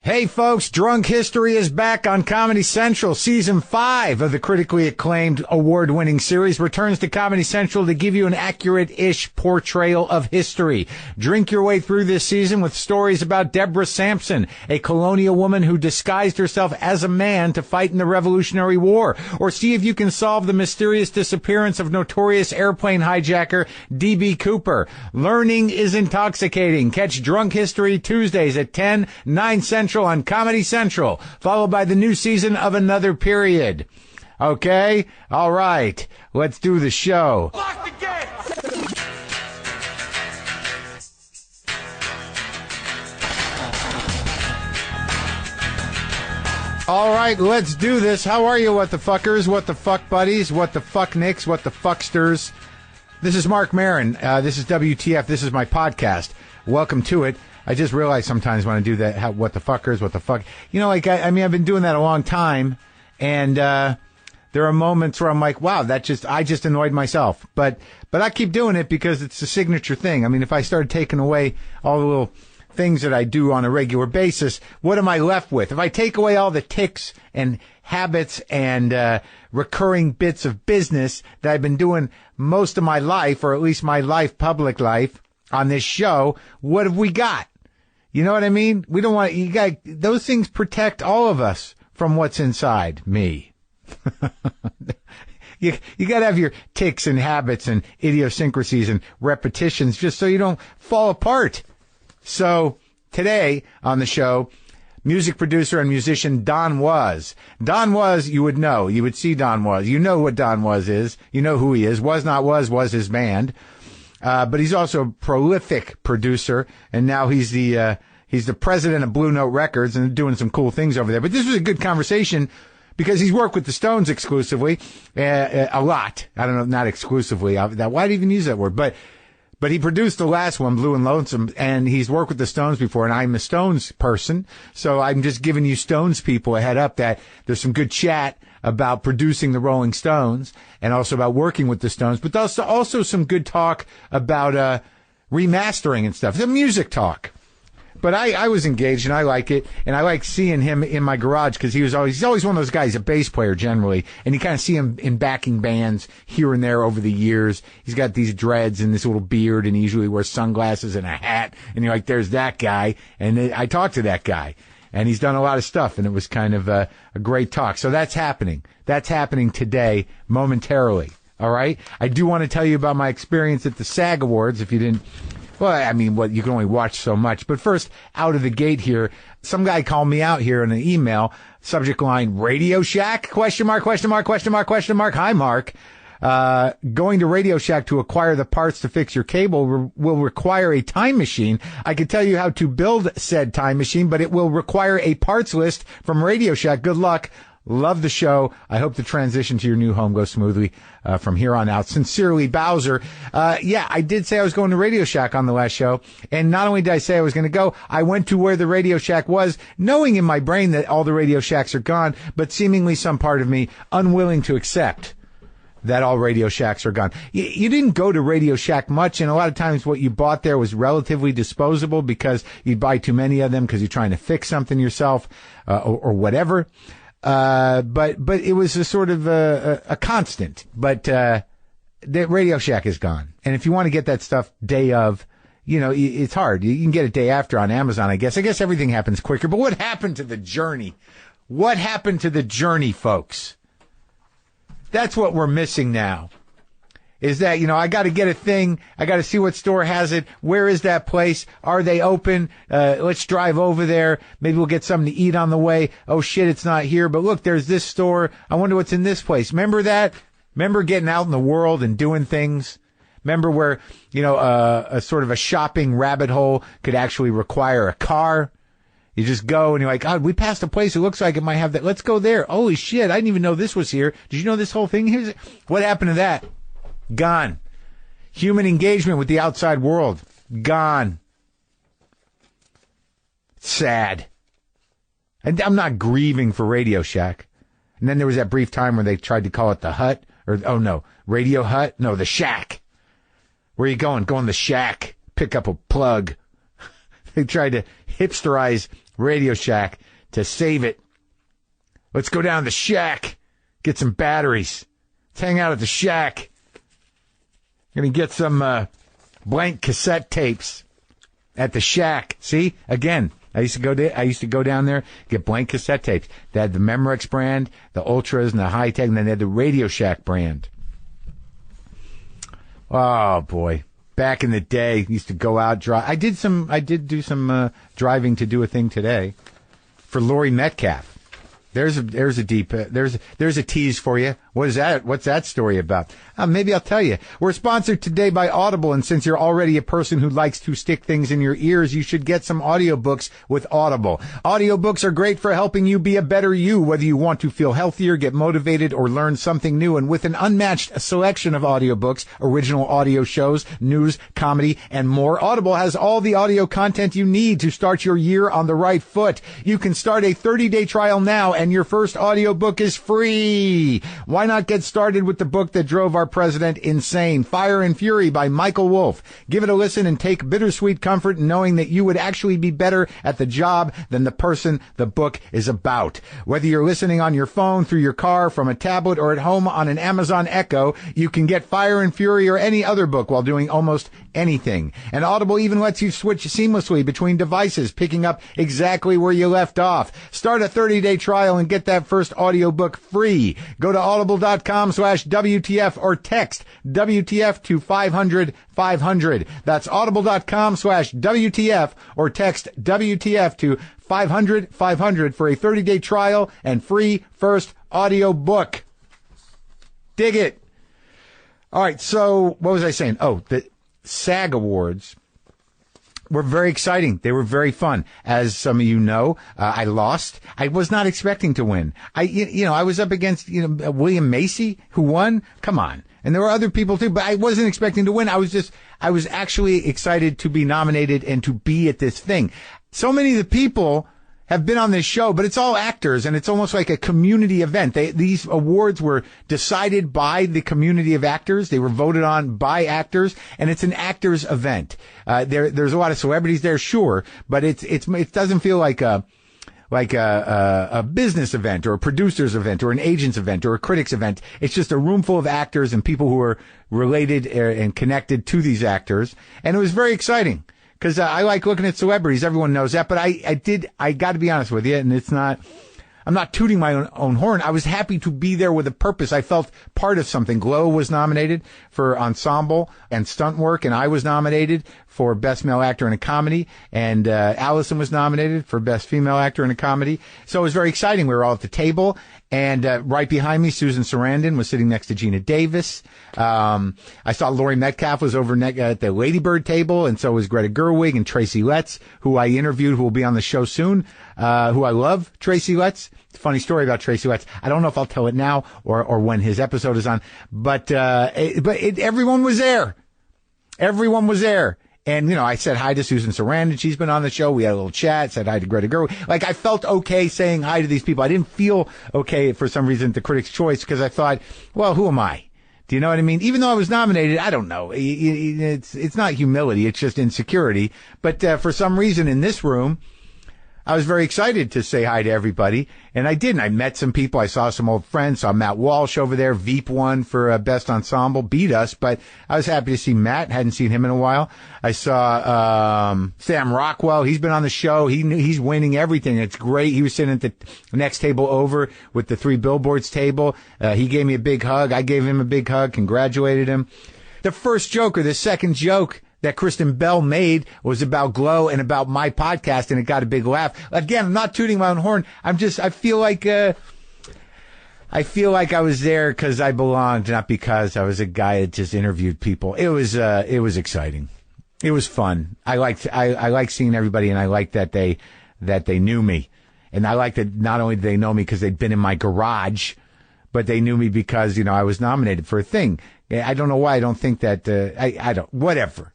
Hey folks, Drunk History is back on Comedy Central. Season 5 of the critically acclaimed award-winning series returns to Comedy Central to give you an accurate-ish portrayal of history. Drink your way through this season with stories about Deborah Sampson, a colonial woman who disguised herself as a man to fight in the Revolutionary War. Or see if you can solve the mysterious disappearance of notorious airplane hijacker D.B. Cooper. Learning is intoxicating. Catch Drunk History Tuesdays at 10, 9 Central on Comedy Central, followed by the new season of Another Period. Okay? All right. Let's do the show. Lock the gate! All right, let's do this. How are you, what the fuckers, what the fuck buddies, what the fuck nicks, what the fucksters? This is Marc Maron. This is WTF. This is my podcast. Welcome to it. I just realize sometimes when I do that, what the fuckers, what the fuck. You know, like, I mean, I've been doing that a long time, and there are moments where I'm like, wow, I just annoyed myself. But I keep doing it because it's a signature thing. I mean, if I started taking away all the little things that I do on a regular basis, what am I left with? If I take away all the tics and habits and recurring bits of business that I've been doing most of my life, or at least my public life, on this show, what have we got? You know what I mean? We don't want those things protect all of us from what's inside me. You got to have your tics and habits and idiosyncrasies and repetitions just so you don't fall apart. So today on the show, music producer and musician Don Was. Don Was, you would know. You would see Don Was. You know what Don Was is. You know who he is. Was Not Was his band. But he's also a prolific producer, and now he's the president of Blue Note Records and doing some cool things over there. But this was a good conversation because he's worked with the Stones exclusively, a lot. I don't know, not exclusively. Why'd I even use that word? But he produced the last one, Blue and Lonesome, and he's worked with the Stones before, and I'm a Stones person, so I'm just giving you Stones people a head up that there's some good chat about producing the Rolling Stones and also about working with the Stones, but also some good talk about remastering and stuff, the music talk. But I was engaged, and I like it, and I like seeing him in my garage because he's always one of those guys, a bass player generally, and you kind of see him in backing bands here and there over the years. He's got these dreads and this little beard, and he usually wears sunglasses and a hat, and you're like, there's that guy, and I talked to that guy, and he's done a lot of stuff, and it was kind of a great talk. So that's happening. That's happening today, momentarily, all right? I do want to tell you about my experience at the SAG Awards, if you didn't. Well, I mean, you can only watch so much. But first, out of the gate here, some guy called me out here in an email, subject line, Radio Shack, question mark, question mark, question mark, question mark. Hi, Mark. Going to Radio Shack to acquire the parts to fix your cable will require a time machine. I could tell you how to build said time machine, but it will require a parts list from Radio Shack. Good luck. Love the show. I hope the transition to your new home goes smoothly from here on out. Sincerely, Bowser. Yeah, I did say I was going to Radio Shack on the last show. And not only did I say I was going to go, I went to where the Radio Shack was, knowing in my brain that all the Radio Shacks are gone, but seemingly some part of me unwilling to accept that all Radio Shacks are gone. You didn't go to Radio Shack much, and a lot of times what you bought there was relatively disposable because you'd buy too many of them because you're trying to fix something yourself or whatever. But it was a sort of a constant. But the Radio Shack is gone. And if you want to get that stuff day of, you know, it's hard. You can get it day after on Amazon, I guess. I guess everything happens quicker. But what happened to the journey? What happened to the journey, folks? That's what we're missing now. Is that, you know, I got to get a thing. I got to see what store has it. Where is that place? Are they open? Let's drive over there. Maybe we'll get something to eat on the way. Oh, shit, it's not here. But look, there's this store. I wonder what's in this place. Remember that? Remember getting out in the world and doing things? Remember where, you know, a sort of a shopping rabbit hole could actually require a car? You just go and you're like, God, we passed a place. It looks like it might have that. Let's go there. Holy shit. I didn't even know this was here. Did you know this whole thing here? What happened to that? Gone. Human engagement with the outside world. Gone. Sad. And I'm not grieving for Radio Shack. And then there was that brief time where they tried to call it the Hut. Or, oh no, Radio Hut? No, the Shack. Where are you going? Go in the Shack. Pick up a plug. They tried to hipsterize Radio Shack to save it. Let's go down to the shack, get some batteries. Let's hang out at the shack. Gonna get some blank cassette tapes at the shack. See, again, I used to go down there, get blank cassette tapes. They had the Memorex brand, the Ultras, and the High Tech, and then they had the Radio Shack brand. Oh boy, back in the day, used to go out drive. I did do some driving to do a thing today for Laurie Metcalf. There's a tease for you. What is that? What's that story about? Maybe I'll tell you. We're sponsored today by Audible, and since you're already a person who likes to stick things in your ears, you should get some audiobooks with Audible. Audiobooks are great for helping you be a better you, whether you want to feel healthier, get motivated, or learn something new. And with an unmatched selection of audiobooks, original audio shows, news, comedy, and more, Audible has all the audio content you need to start your year on the right foot. You can start a 30-day trial now, and your first audiobook is free. Why not get started with the book that drove our president insane, Fire and Fury by Michael Wolff. Give it a listen and take bittersweet comfort in knowing that you would actually be better at the job than the person the book is about. Whether you're listening on your phone, through your car, from a tablet, or at home on an Amazon Echo, you can get Fire and Fury or any other book while doing almost anything. And Audible even lets you switch seamlessly between devices, picking up exactly where you left off. Start a 30-day trial and get that first audiobook free. Go to audible.com/WTF or text WTF to 500-500. That's audible.com/WTF or text WTF to 500-500 for a 30-day trial and free first audiobook. Dig it. All right, so what was I saying? Oh, the SAG Awards were very exciting. They were very fun. As some of you know, I lost. I was not expecting to win. I was up against, William Macy, who won. Come on. And there were other people too, but I wasn't expecting to win. I was actually excited to be nominated and to be at this thing. So many of the people have been on this show, but it's all actors, and it's almost like a community event. These awards were decided by the community of actors. They were voted on by actors, and it's an actors event. There's a lot of celebrities there, sure, but it doesn't feel like a business event or a producer's event or an agent's event or a critic's event. It's just a room full of actors and people who are related and connected to these actors, and it was very exciting. Because I like looking at celebrities. Everyone knows that. But I got to be honest with you, and I'm not tooting my own horn. I was happy to be there with a purpose. I felt part of something. Glow was nominated for ensemble and stunt work, and I was nominated for Best Male Actor in a Comedy, and Allison was nominated for Best Female Actor in a Comedy. So it was very exciting. We were all at the table, and right behind me, Susan Sarandon was sitting next to Gina Davis. I saw Laurie Metcalf was over at the Lady Bird table, and so was Greta Gerwig and Tracy Letts, who I interviewed, who will be on the show soon, who I love, Tracy Letts. It's a funny story about Tracy Letts. I don't know if I'll tell it now or when his episode is on, but everyone was there. Everyone was there. And, I said hi to Susan Sarandon. She's been on the show. We had a little chat, said hi to Greta Gerwig. I felt okay saying hi to these people. I didn't feel okay for some reason at the Critics' Choice because I thought, well, who am I? Do you know what I mean? Even though I was nominated, I don't know. It's not humility. It's just insecurity. But for some reason in this room, I was very excited to say hi to everybody, and I did. And I met some people. I saw some old friends. Saw Matt Walsh over there. Veep won for Best Ensemble, beat us, but I was happy to see Matt. Hadn't seen him in a while. I saw Sam Rockwell. He's been on the show. He's winning everything. It's great. He was sitting at the next table over with the Three Billboards table. He gave me a big hug. I gave him a big hug. Congratulated him. The first joke, or the second joke, that Kristen Bell made was about Glow and about my podcast, and it got a big laugh. Again, I'm not tooting my own horn. I feel like I was there because I belonged, not because I was a guy that just interviewed people. It was exciting. It was fun. I liked seeing everybody, and I liked that they knew me, and I liked that not only did they know me because they'd been in my garage, but they knew me because I was nominated for a thing. I don't know why. I don't think that I don't. Whatever.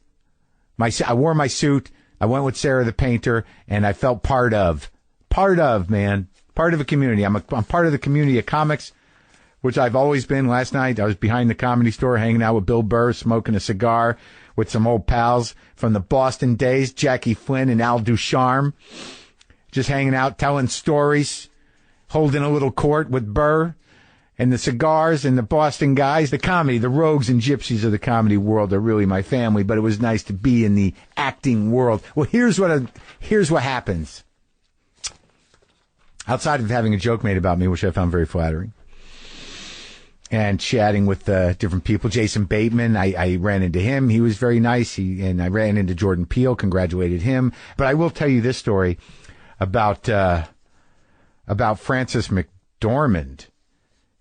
I wore my suit. I went with Sarah the painter, and I felt part of a community. I'm part of the community of comics, which I've always been. Last night, I was behind the Comedy Store hanging out with Bill Burr, smoking a cigar with some old pals from the Boston days, Jackie Flynn and Al Ducharme. just hanging out, telling stories, holding a little court with Burr and the cigars and the Boston guys, the comedy, the rogues and gypsies of the comedy world are really my family, but it was nice to be in the acting world. Well, here's what happens. Outside of having a joke made about me, which I found very flattering, and chatting with different people, Jason Bateman, I ran into him. He was very nice. And I ran into Jordan Peele, congratulated him. But I will tell you this story about Frances McDormand.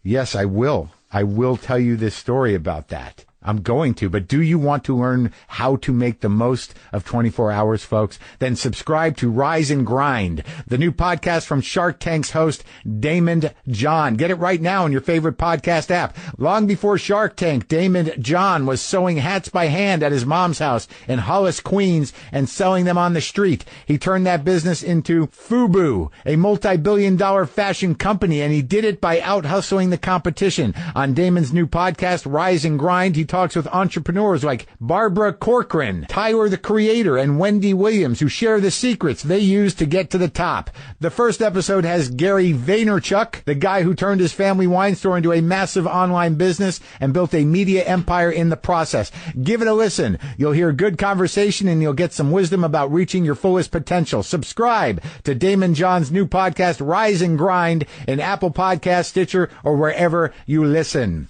Yes, I will. I will tell you this story about that. I'm going to, but do you want to learn how to make the most of 24 hours, folks? Then subscribe to Rise and Grind, the new podcast from Shark Tank's host, Damon John. Get it right now in your favorite podcast app. Long before Shark Tank, Damon John was sewing hats by hand at his mom's house in Hollis, Queens, and selling them on the street. He turned that business into FUBU, a multi-billion-dollar fashion company, and he did it by out-hustling the competition. On Damon's new podcast, Rise and Grind, he talks with entrepreneurs like Barbara Corcoran, Tyler the Creator, and Wendy Williams, who share the secrets they use to get to the top. The first episode has Gary Vaynerchuk, the guy who turned his family wine store into a massive online business and built a media empire in the process. Give it a listen. You'll hear good conversation and you'll get some wisdom about reaching your fullest potential. Subscribe to Damon John's new podcast, Rise and Grind, in Apple Podcasts, Stitcher, or wherever you listen.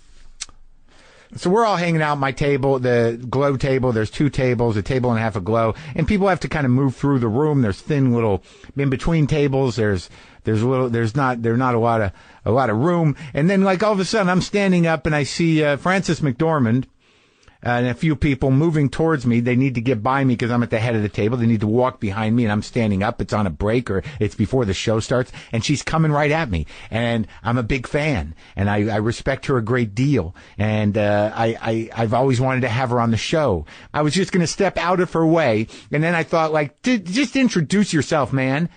So we're all hanging out at my table, the Glow table. There's two tables, a table and a half of Glow, and people have to kind of move through the room. There's thin little in between tables. There's not a lot of room. And then like all of a sudden I'm standing up and I see Frances McDormand and a few people moving towards me. They need to get by me because I'm at the head of the table. They need to walk behind me, and I'm standing up. It's on a break or it's before the show starts, and she's coming right at me. And I'm a big fan, and I respect her a great deal. And I've always wanted to have her on the show. I was just going to step out of her way, and then I thought, like, just introduce yourself, man.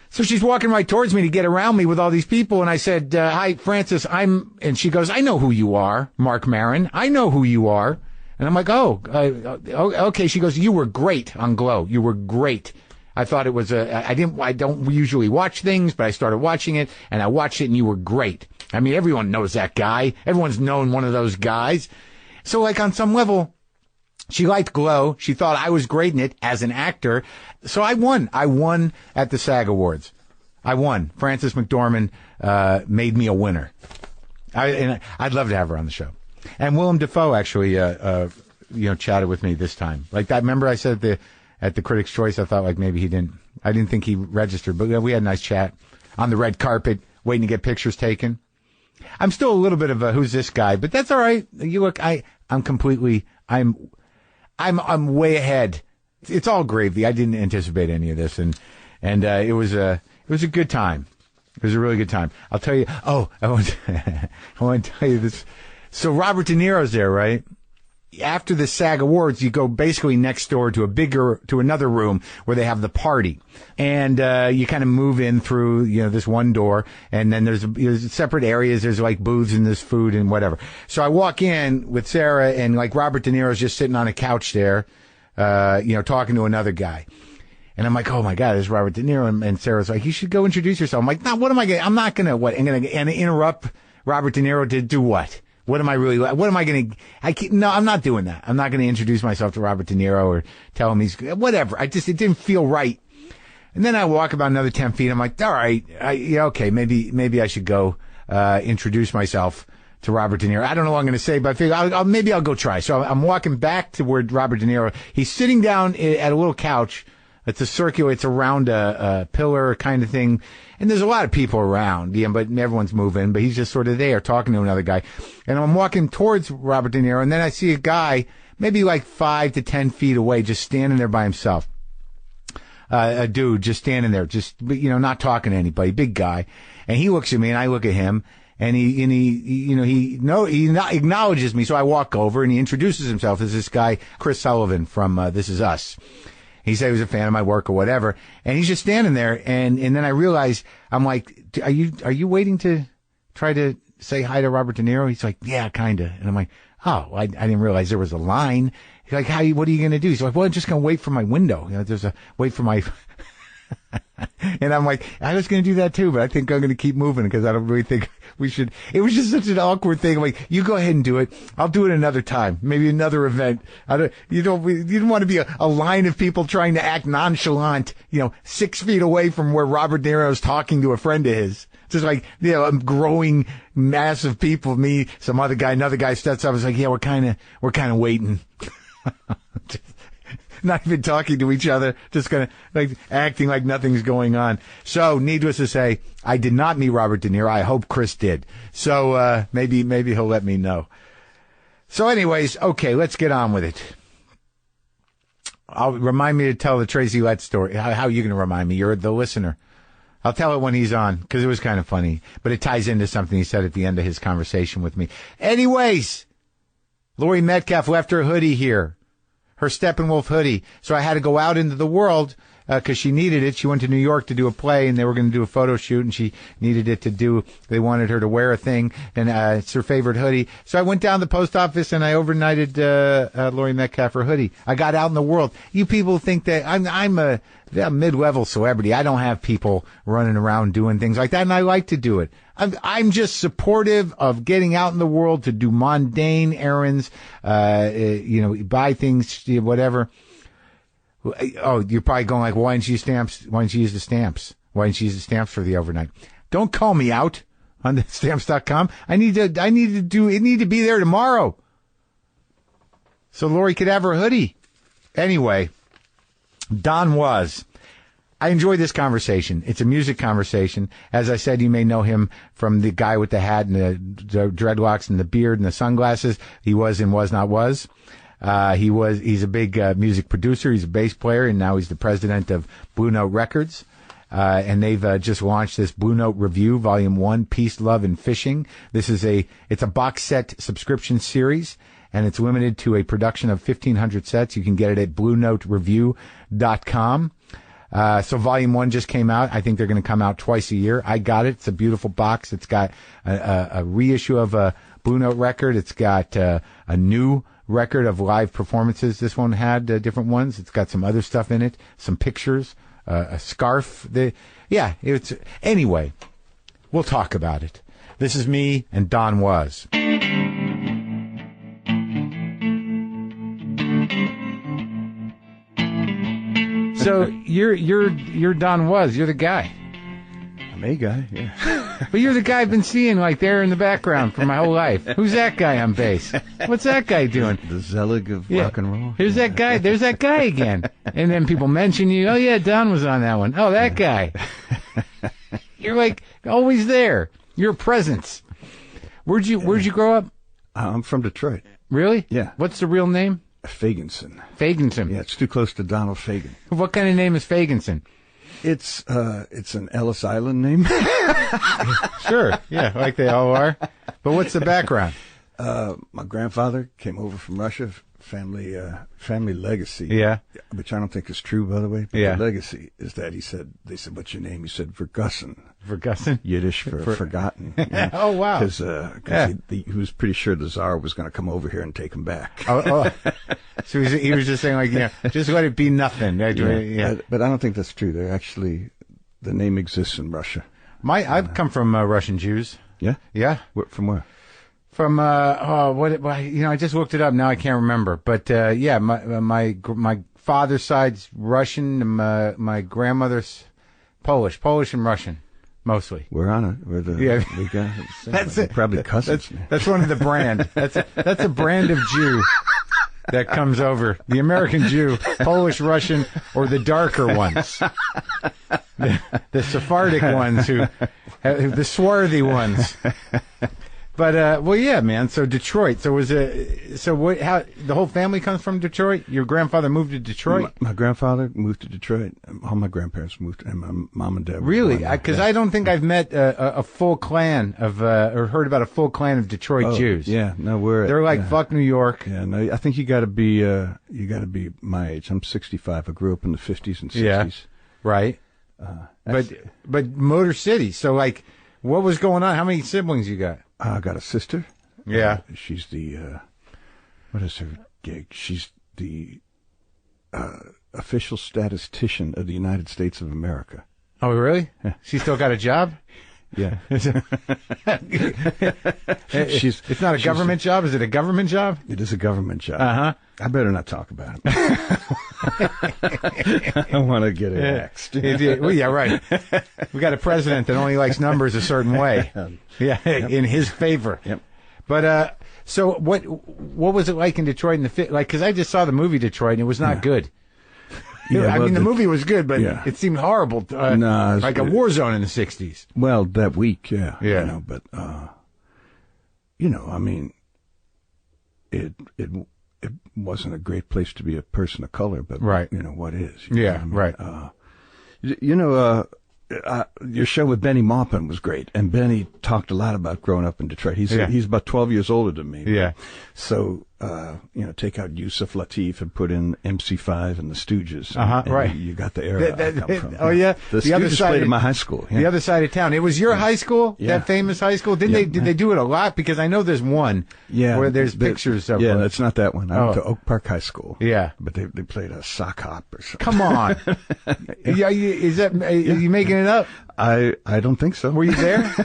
So she's walking right towards me to get around me with all these people. And I said, hi, Frances, and she goes, I know who you are, Marc Maron. I know who you are. And I'm like, okay. She goes, you were great on Glow. You were great. I thought it was I don't usually watch things, but I started watching it and I watched it and you were great. I mean, everyone knows that guy. Everyone's known one of those guys. So like on some level, she liked Glow. She thought I was great in it as an actor. So I won. I won at the SAG Awards. I won. Frances McDormand made me a winner. I'd love to have her on the show. And Willem Dafoe actually, chatted with me this time. Like that. Remember I said at the Critics' Choice, I thought like maybe I didn't think he registered, but we had a nice chat on the red carpet, waiting to get pictures taken. I'm still a little bit of a who's this guy, but that's all right. You look, I'm way ahead. It's all gravy. I didn't anticipate any of this, and it was a good time. It was a really good time. I'll tell you. Oh, I want to tell you this. So Robert De Niro's there, right? After the SAG Awards, you go basically next door to another room where they have the party, and you kind of move in through this one door, and then there's separate areas. There's like booths and there's food and whatever. So I walk in with Sarah, and like Robert De Niro's just sitting on a couch there, talking to another guy. And I'm like, oh my God, this is Robert De Niro. And Sarah's like, you should go introduce yourself. I'm like, no, what am I going to, I'm not going to, what, I'm going to interrupt Robert De Niro to do what? What am I really, what am I going to, no, I'm not doing that. I'm not going to introduce myself to Robert De Niro or tell him he's, whatever. It didn't feel right. And then I walk about another 10 feet. I'm like, all right, okay, maybe I should go, introduce myself to Robert De Niro. I don't know what I'm going to say, but I figure maybe I'll go try. So I'm walking back toward Robert De Niro. He's sitting down at a little couch. It's a circular, it's around a pillar kind of thing. And there's a lot of people around, but everyone's moving, but he's just sort of there talking to another guy. And I'm walking towards Robert De Niro, and then I see a guy, maybe like 5 to 10 feet away, just standing there by himself. A dude just standing there, just, not talking to anybody, big guy. And he looks at me and I look at him, and he acknowledges me. So I walk over and he introduces himself as this guy, Chris Sullivan from, This Is Us. He said he was a fan of my work or whatever. And he's just standing there. And then I realize, I'm like, are you waiting to try to say hi to Robert De Niro? He's like, yeah, kinda. And I'm like, oh, I didn't realize there was a line. He's like, what are you going to do? He's like, well, I'm just going to wait for my window. Wait for my, And I'm like, I was going to do that too, but I think I'm going to keep moving because I don't really think we should. It was just such an awkward thing. I'm like, you go ahead and do it. I'll do it another time, maybe another event. You don't want to be a line of people trying to act nonchalant, 6 feet away from where Robert De Niro is talking to a friend of his. Just like, a growing mass of people, me, some other guy, another guy steps up. I was like, yeah, we're kind of waiting. Not even talking to each other, just kind of like acting like nothing's going on. So, needless to say, I did not meet Robert De Niro. I hope Chris did. So, maybe he'll let me know. So anyways, okay, let's get on with it. Remind me to tell the Tracy Letts story. How are you going to remind me? You're the listener. I'll tell it when he's on, because it was kind of funny. But it ties into something he said at the end of his conversation with me. Anyways, Laurie Metcalf left her hoodie here. Her Steppenwolf hoodie. So I had to go out into the world because she needed it. She went to New York to do a play, and they were going to do a photo shoot, and she needed it to do. They wanted her to wear a thing, and it's her favorite hoodie. So I went down to the post office, and I overnighted Laurie Metcalf her hoodie. I got out in the world. You people think that I'm a mid-level celebrity. I don't have people running around doing things like that, and I like to do it. I'm just supportive of getting out in the world to do mundane errands, buy things, whatever. Oh, you're probably going like, why didn't you use the stamps? Why didn't you use the stamps for the overnight? Don't call me out on the stamps.com. I need to be there tomorrow. So Lori could have her hoodie. Anyway, Don Was. I enjoyed this conversation. It's a music conversation. As I said, you may know him from the guy with the hat and the dreadlocks and the beard and the sunglasses. He was in Was Not Was. He's a big music producer. He's a bass player, and now he's the president of Blue Note Records. And they've just launched this Blue Note Review, Volume 1, Peace, Love, and Fishing. It's a box set subscription series, and it's limited to a production of 1,500 sets. You can get it at BlueNoteReview.com. So Volume 1 just came out. I think they're going to come out twice a year. I got it. It's a beautiful box. It's got a reissue of a Blue Note record. It's got a new record of live performances. This one had different ones. It's got some other stuff in it, some pictures, a scarf. Anyway, we'll talk about it. This is me and Don Was. So you're Don Was. You're the guy. I'm a guy, yeah. But you're the guy I've been seeing like there in the background for my whole life. Who's that guy on bass? What's that guy doing? The Zelig of rock and roll. Here's that guy. There's that guy again. And then people mention you. Oh yeah, Don was on that one. Oh, that guy. You're like always there. You're a presence. Where'd you grow up? I'm from Detroit. Really? Yeah. What's the real name? Fagenson. Fagenson. Yeah, it's too close to Donald Fagen. What kind of name is Fagenson? It's an Ellis Island name. Sure, yeah, like they all are. But what's the background? My grandfather came over from Russia. Family legacy. Yeah. Which I don't think is true, by the way. But yeah. The legacy is that they said, what's your name? He said, Vergussen. Vergussen? Yiddish for forgotten. Oh, wow. Because he was pretty sure the Tsar was going to come over here and take him back. Oh. So he was just saying, like, just let it be nothing. Yeah. But I don't think that's true. The name exists in Russia. I've come from Russian Jews. Yeah? Yeah. From where? From I just looked it up. Now I can't remember. But my father's side's Russian, and my grandmother's Polish and Russian, mostly. We're on it. We're we got that's it. Probably cousins. That's one of the brand. That's a brand of Jew that comes over. The American Jew, Polish, Russian, or the darker ones, the Sephardic ones the swarthy ones. But yeah, man. So Detroit. So how the whole family comes from Detroit? Your grandfather moved to Detroit? My grandfather moved to Detroit. All my grandparents moved, and my mom and dad. Really? Because I don't think I've met a full clan of or heard about a full clan of Detroit Jews. Yeah, no, they're like fuck New York. Yeah, no, I think you got to be my age. I'm 65. I grew up in the 50s and 60s. Yeah, right. But Motor City. So like, what was going on? How many siblings you got? I got a sister. Yeah. She's the, what is her gig? She's the official statistician of the United States of America. Oh, really? She still got a job? Yeah. It's not a government job. Is it a government job? It is a government job. Uh-huh. I better not talk about it. I want to get it axed. Well, yeah, right. We got a president that only likes numbers a certain way. Yeah, yep. In his favor. Yep. But so what was it like in Detroit in the because I just saw the movie Detroit and it was not good. Yeah, I mean, the movie was good, but it seemed horrible. Like a war zone in the 60s. Well, that week, yeah. Yeah. You know, but, I mean, it wasn't a great place to be a person of color, but, right. What is? Yeah, I mean? right. Your show with Benny Maupin was great, and Benny talked a lot about growing up in Detroit. He's about 12 years older than me. Yeah. So, take out Yusuf Lateef and put in MC5 and the Stooges. And right. You got the era I come from. Oh, yeah. The Stooges played at my high school. Yeah. The other side of town. It was your high school? Yeah. That famous high school? Did they do it a lot? Because I know there's one where there's pictures of Yeah, that's not that one. I went Oh. to Oak Park High School. Yeah. But they played a sock hop or something. Come on. Are you making it up? I don't think so. Were you there?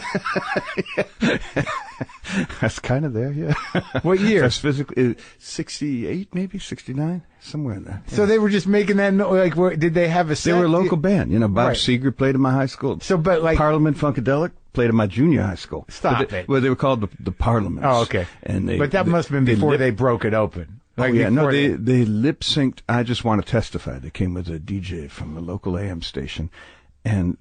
That's kind of there, yeah. What year? That's physically 68, maybe 69, somewhere in there. So they were just making that did they have a set? They were a local band. Bob Right. Seger played at my high school. So, but like Parliament Funkadelic played at my junior high school. Stop it. Well, they were called the Parliaments. Oh, okay. And but that must have been before they broke it open. Like yeah, no, before they lip synced. I just want to testify. They came with a DJ from a local AM station, and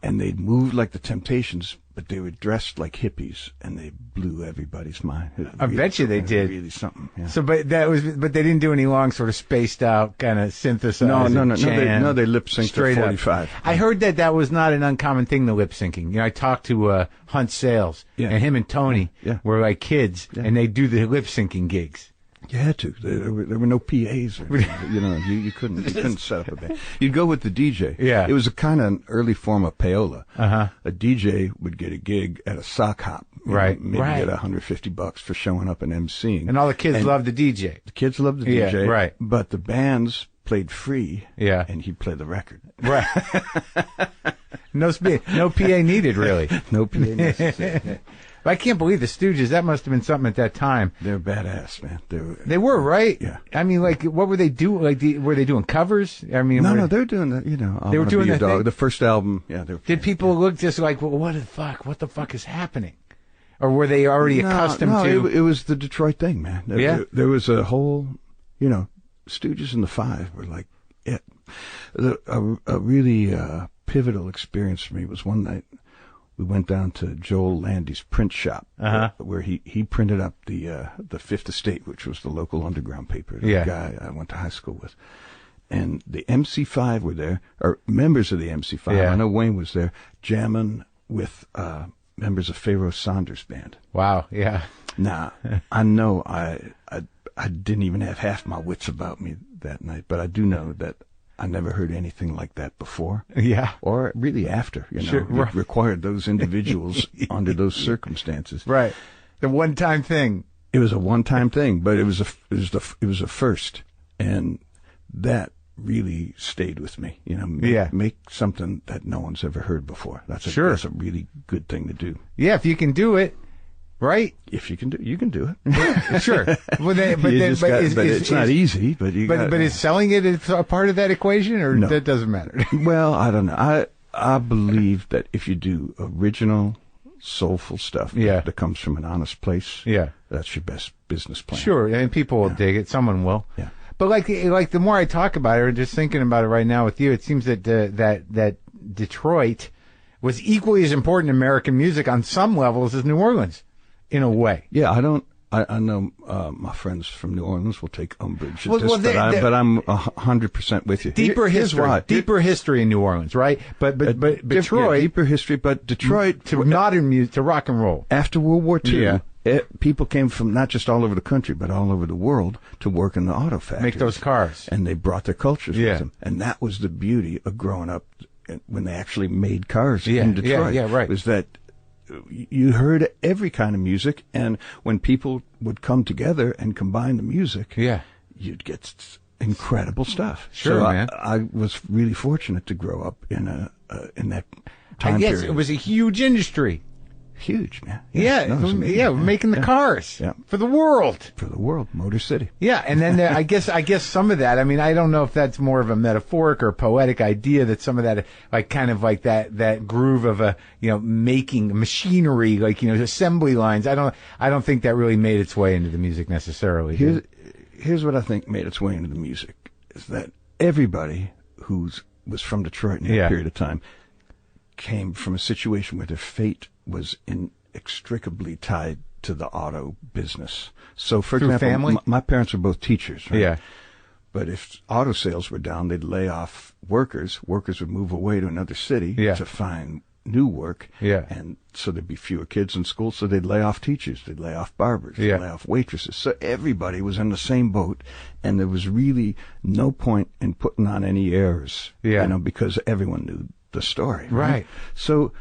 they'd moved like the Temptations, but they were dressed like hippies, and they blew everybody's mind. I bet you they did. Really something. Yeah. So, but they didn't do any long, sort of spaced out kind of synthesized. No, they lip synced to 45. I heard that was not an uncommon thing, the lip syncing. I talked to Hunt Sales, and him and Tony were like kids, and they do the lip syncing gigs. You had to. There were no PAs. You couldn't set up a band. You'd go with the DJ. Yeah. It was a kind of an early form of payola. Uh-huh. A DJ would get a gig at a sock hop. Right. Maybe get $150 for showing up and emceeing. And all the kids loved the DJ. The kids loved the DJ. Yeah, right. But the bands played free. Yeah. And he'd play the record. Right. No PA needed, really. No PA necessary. I can't believe the Stooges. That must have been something at that time. They're badass, man. They were, right? Yeah. I mean, like, what were they doing? Like, were they doing covers? I mean, no, they're doing the, they were doing the thing? The first album. Yeah. Did people look just like, well, what the fuck? What the fuck is happening? Or were they already accustomed to? It was the Detroit thing, man. There was a whole, Stooges and the Five were like it. A really pivotal experience for me was one night. We went down to Joel Landy's print shop, where he printed up the Fifth Estate, which was the local underground paper. The guy I went to high school with, and the MC5 were there, or members of the MC5. Yeah. I know Wayne was there, jamming with members of Pharaoh Saunders' band. Wow, yeah. Now I know I didn't even have half my wits about me that night, but I do know that I never heard anything like that before. Yeah. Or really after, Sure, It required those individuals under those circumstances. Right. The one-time thing. It was a one-time thing, but it was a first. And that really stayed with me. Make something that no one's ever heard before. That's a really good thing to do. Yeah, if you can do it. Right? If you can do it. Sure. Well, it's not easy, but but is selling it a part of that equation, or that doesn't matter? Well, I don't know. I believe that if you do original, soulful stuff that comes from an honest place, that's your best business plan. Sure, and people will dig it. Someone will. Yeah. But like the more I talk about it, or just thinking about it right now with you, it seems that that Detroit was equally as important in American music on some levels as New Orleans. In a way. Yeah, I know my friends from New Orleans will take umbrage at this, but I'm 100% with you. Deeper history in New Orleans, right? But Detroit, deeper history, but Detroit to modern music, to rock and roll. After World War II, people came from not just all over the country, but all over the world to work in the auto factories. Make those cars. And they brought their cultures with them. And that was the beauty of growing up when they actually made cars in Detroit. Yeah, right. Was that you heard every kind of music, and when people would come together and combine the music, you'd get incredible stuff. Sure, so man. I was really fortunate to grow up in that time Yes, period. it was a huge industry. Huge, man. Yeah, no, it was amazing. making the cars for the world. For the world, Motor City. Yeah, and then I guess some of that. I mean, I don't know if that's more of a metaphoric or poetic idea that some of that, like kind of like that groove of making machinery, like assembly lines. I don't think that really made its way into the music necessarily. Here's what I think made its way into the music is that everybody was from Detroit in that period of time came from a situation where their fate was inextricably tied to the auto business. So, for example, family? My parents were both teachers, right? Yeah. But if auto sales were down, they'd lay off workers. Workers would move away to another city to find new work. Yeah. And so there'd be fewer kids in school, so they'd lay off teachers, they'd lay off barbers, they'd lay off waitresses. So everybody was in the same boat, and there was really no point in putting on any airs, because everyone knew the story. Right. So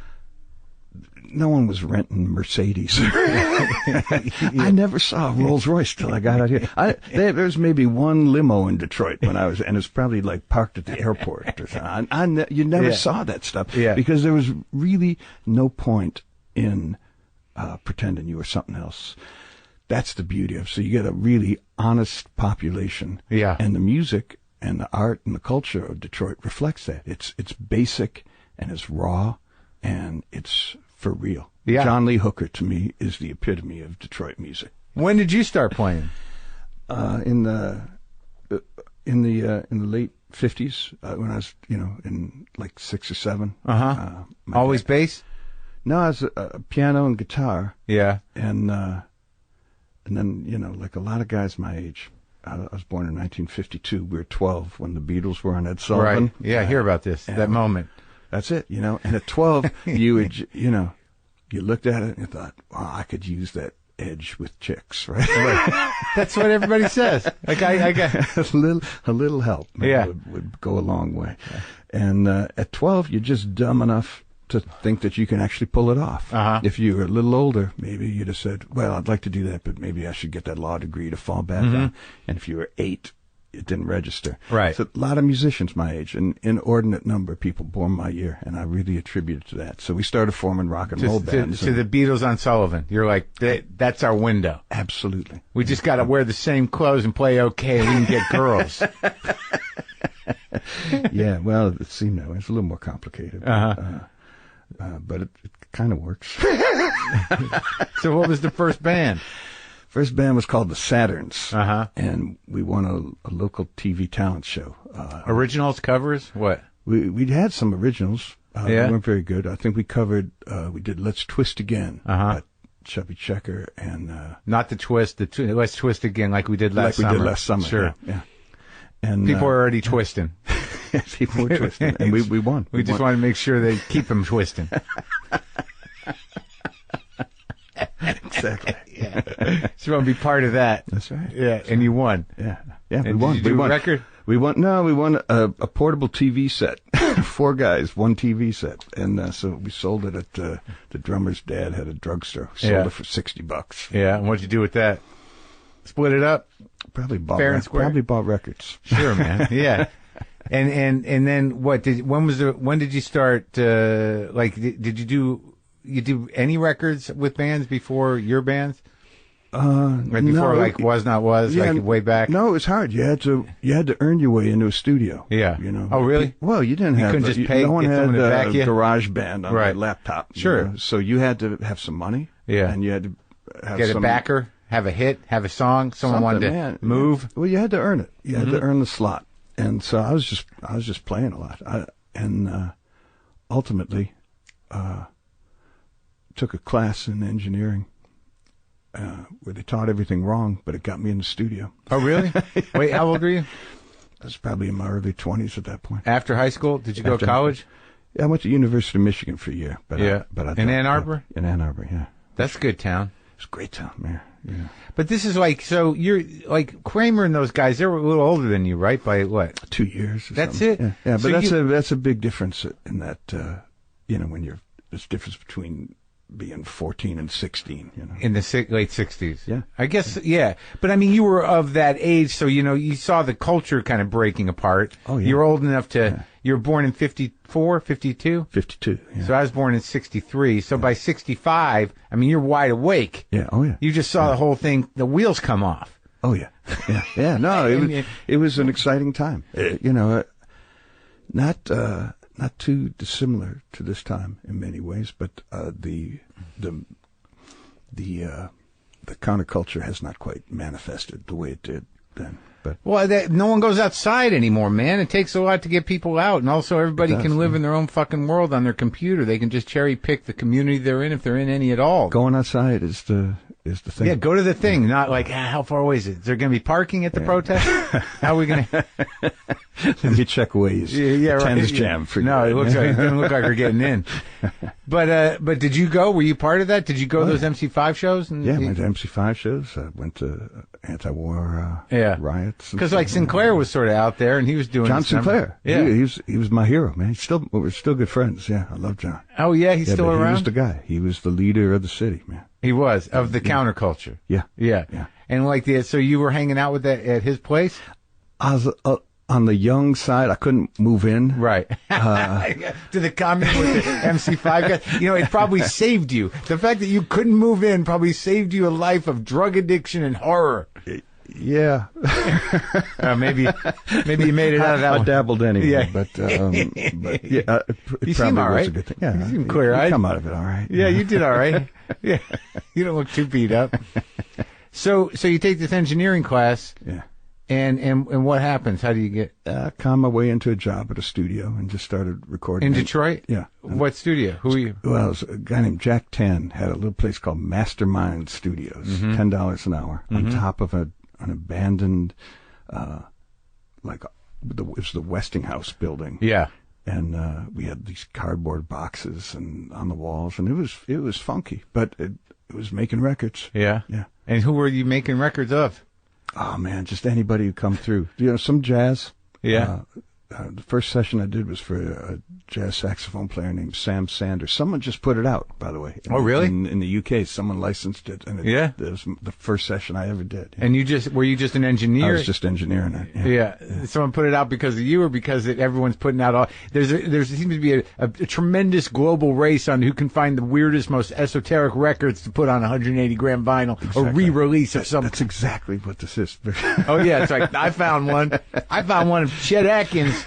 no one was renting Mercedes. I never saw a Rolls Royce till I got out here. There's maybe one limo in Detroit when I was, and it's probably like parked at the airport or something. You never saw that stuff because there was really no point in pretending you were something else. That's the beauty of it. So you get a really honest population. Yeah. And the music and the art and the culture of Detroit reflects that. It's basic and it's raw and it's for real. Yeah. John Lee Hooker to me is the epitome of Detroit music. When did you start playing? In the late 50s, when I was in like 6 or 7. Always bass? No, I was piano and guitar. Yeah. And then like a lot of guys my age. I was born in 1952. We were 12 when the Beatles were on Ed Sullivan. Right. Yeah, I hear about this, that moment. That's it, And at 12, you would, you looked at it and you thought, wow, I could use that edge with chicks, right? That's what everybody says. Like I got a little help would go a long way. Yeah. And at 12, you're just dumb enough to think that you can actually pull it off. If you were a little older, maybe you'd have said, well, I'd like to do that, but maybe I should get that law degree to fall back on. And if you were 8, it didn't register. Right. So a lot of musicians my age, an inordinate number of people born my year, and I really attribute it to that. So we started forming rock and roll bands. To the Beatles on Sullivan. You're like, that's our window. Absolutely. We just got to wear the same clothes and play okay, and we can get girls. Yeah, well, it seemed that way. It's a little more complicated. But it kind of works. So what was the first band? First band was called the Saturns, and we won a local TV talent show. Originals, covers, what? We'd had some originals. They weren't very good. I think we covered. We did "Let's Twist Again" by Chubby Checker and not the twist. Let's twist again, like we did last summer. Like we did last summer. Sure. Yeah. And people are already twisting. People were twisting, and we won. We just want to make sure they keep them twisting. Exactly. Yeah. So you want to be part of that. That's right. Yeah, and you won. Yeah. And we won. Did you do a record? We won. No, we won a portable TV set. 4 guys, 1 TV set, and so we sold it at the drummer's dad had a drugstore. Sold it for $60. Yeah. And what'd you do with that? Split it up. Probably bought. Fair and square. Probably bought records. Sure, man. Yeah. And then what when did you start did you do any records with bands before your bands? Before no, Was Not Was, way back? No, it was hard. You had to earn your way into a studio. Yeah. Oh, really? Well, you didn't have. Couldn't just pay. No one had back you? Garage Band on their laptop. Sure. So you had to have some money. Yeah. And you had to have get a backer, have a hit, have a song. Someone wanted to move. Well, you had to earn it. You had to earn the slot. And so I was just playing a lot. Ultimately, took a class in engineering where they taught everything wrong, but it got me in the studio. Oh, really? Wait, how old were you? I was probably in my early 20s at that point. After high school? Did you go to college? Yeah, I went to University of Michigan for a year. But in Ann Arbor? In Ann Arbor, yeah. That's a good town. It's a great town, man. Yeah. But this is so you're like Kramer and those guys, they were a little older than you, right? By what? 2 years. That's something. it? Yeah, but that's a big difference in that, when there's a difference between being 14 and 16, you know. In the late 60s. Yeah. I guess, yeah. But I mean, you were of that age, so, you know, you saw the culture kind of breaking apart. Oh, yeah. You were old enough to, Yeah. you were born in 54, 52? 52, yeah. So I was born in 63. So by 65, I mean, you're wide awake. Yeah, oh yeah. You just saw the whole thing, the wheels come off. Oh yeah. Yeah, yeah. No, it was an exciting time. You know, not too dissimilar to this time in many ways, but the counterculture has not quite manifested the way it did then. But Well, no one goes outside anymore, man. It takes a lot to get people out, and also everybody can live in their own fucking world on their computer. They can just cherry pick the community they're in, if they're in any at all. going outside is the thing. Yeah, go to the thing. Not like, how far away is it? Is there going to be parking at the protest? How are we going to? Let me check Waze. Yeah, right. Thames Jam for No, you. it doesn't look like we're getting in. But did you go? Were you part of that? Did you go to those MC5 shows? Yeah, I went to MC5 shows. I went to anti-war riots. Because like Sinclair was sort of out there, and he was doing John Sinclair. Yeah, he was my hero, man. We're still good friends. Yeah, I love John. Oh yeah, he's still around. He was the guy. He was the leader of the city, man. He was of the counterculture. Yeah. And like so you were hanging out with that at his place. I was on the young side. I couldn't move in. Right. To the comment with the MC5 guy. You know, it probably saved you. The fact that you couldn't move in probably saved you a life of drug addiction and horror. Yeah. Maybe you made it out of that I one. dabbled anyway. Yeah. But yeah, You seem all right. was a good thing. Yeah. You seem clear-eyed. You come out of it all right. Yeah, you did all right. Yeah. You don't look too beat up. So you take this engineering class. Yeah. And what happens? How do you get Conned my way into a job at a studio and just started recording. in Detroit? Yeah. What studio? Who are you? Well, it was a guy named Jack Tan had a little place called Mastermind Studios, $10 an hour, on top of an abandoned, it was the Westinghouse building. Yeah. And we had these cardboard boxes and on the walls, and it was funky, but it was making records. Yeah. Yeah. And who were you making records of? Oh man, just anybody who come through. You know, some jazz. Yeah. The first session I did was for a jazz saxophone player named Sam Sanders. Someone just put it out, by the way. Oh, really? In the UK, someone licensed it, and it was the first session I ever did. And were you just an engineer? I was just engineering it. Yeah. Someone put it out because of you, or because everyone's putting out all. There seems to be a tremendous global race on who can find the weirdest, most esoteric records to put on 180-gram vinyl, or re-release of something. That's exactly what this is. Oh yeah, it's like I found one. I found one of Chet Atkins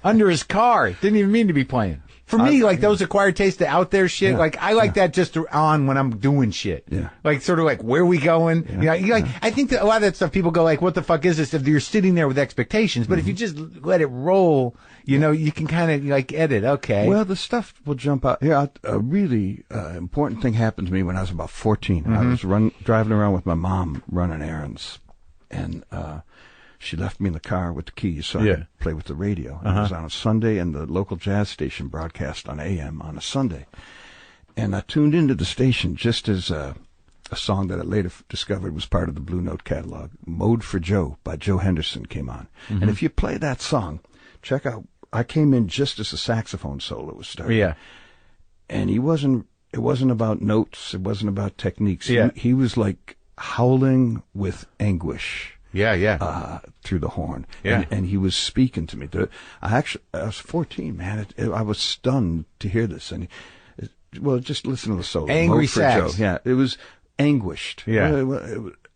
under his car. Didn't even mean to be playing. For me, like those acquired taste, the out there shit, like I like that just on when I'm doing shit. Yeah. Like sort of like, where are we going? Yeah. You know, like I think that a lot of that stuff people go like, what the fuck is this? If you're sitting there with expectations, but if you just let it roll, you know, you can kind of like edit. Okay. Well, the stuff will jump out. Yeah, a really important thing happened to me when I was about 14. I was driving around with my mom running errands, and she left me in the car with the keys so I could play with the radio. It was on a Sunday, and the local jazz station broadcast on AM on a Sunday. And I tuned into the station just as a song that I later discovered was part of the Blue Note catalog, Mode for Joe by Joe Henderson, came on. And if you play that song, check out, I came in just as the saxophone solo was starting. Yeah. And it wasn't about notes, it wasn't about techniques. Yeah. He was like howling with anguish. Yeah. Through the horn. Yeah. And he was speaking to me. I was 14, man. I was stunned to hear this. And just listen to the solo. Angry Mode for sax. Joe. Yeah, it was anguished. Yeah.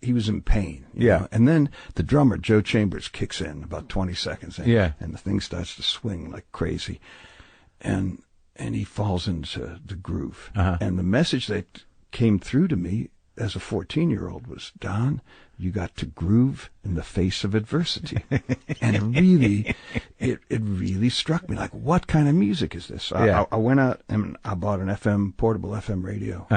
He was in pain. You know? And then the drummer, Joe Chambers, kicks in about 20 seconds. And, and the thing starts to swing like crazy. And he falls into the groove. And the message that came through to me as a 14-year-old was, Don, you got to groove in the face of adversity. And it really struck me. Like, what kind of music is this? I went out and I bought an portable FM radio.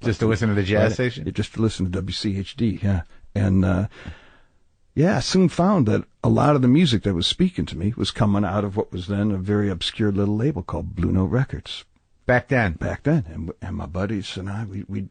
Just to listen to the jazz station? Just to listen to WCHD, yeah. And, I soon found that a lot of the music that was speaking to me was coming out of what was then a very obscure little label called Blue Note Records. Back then, and my buddies and I, we'd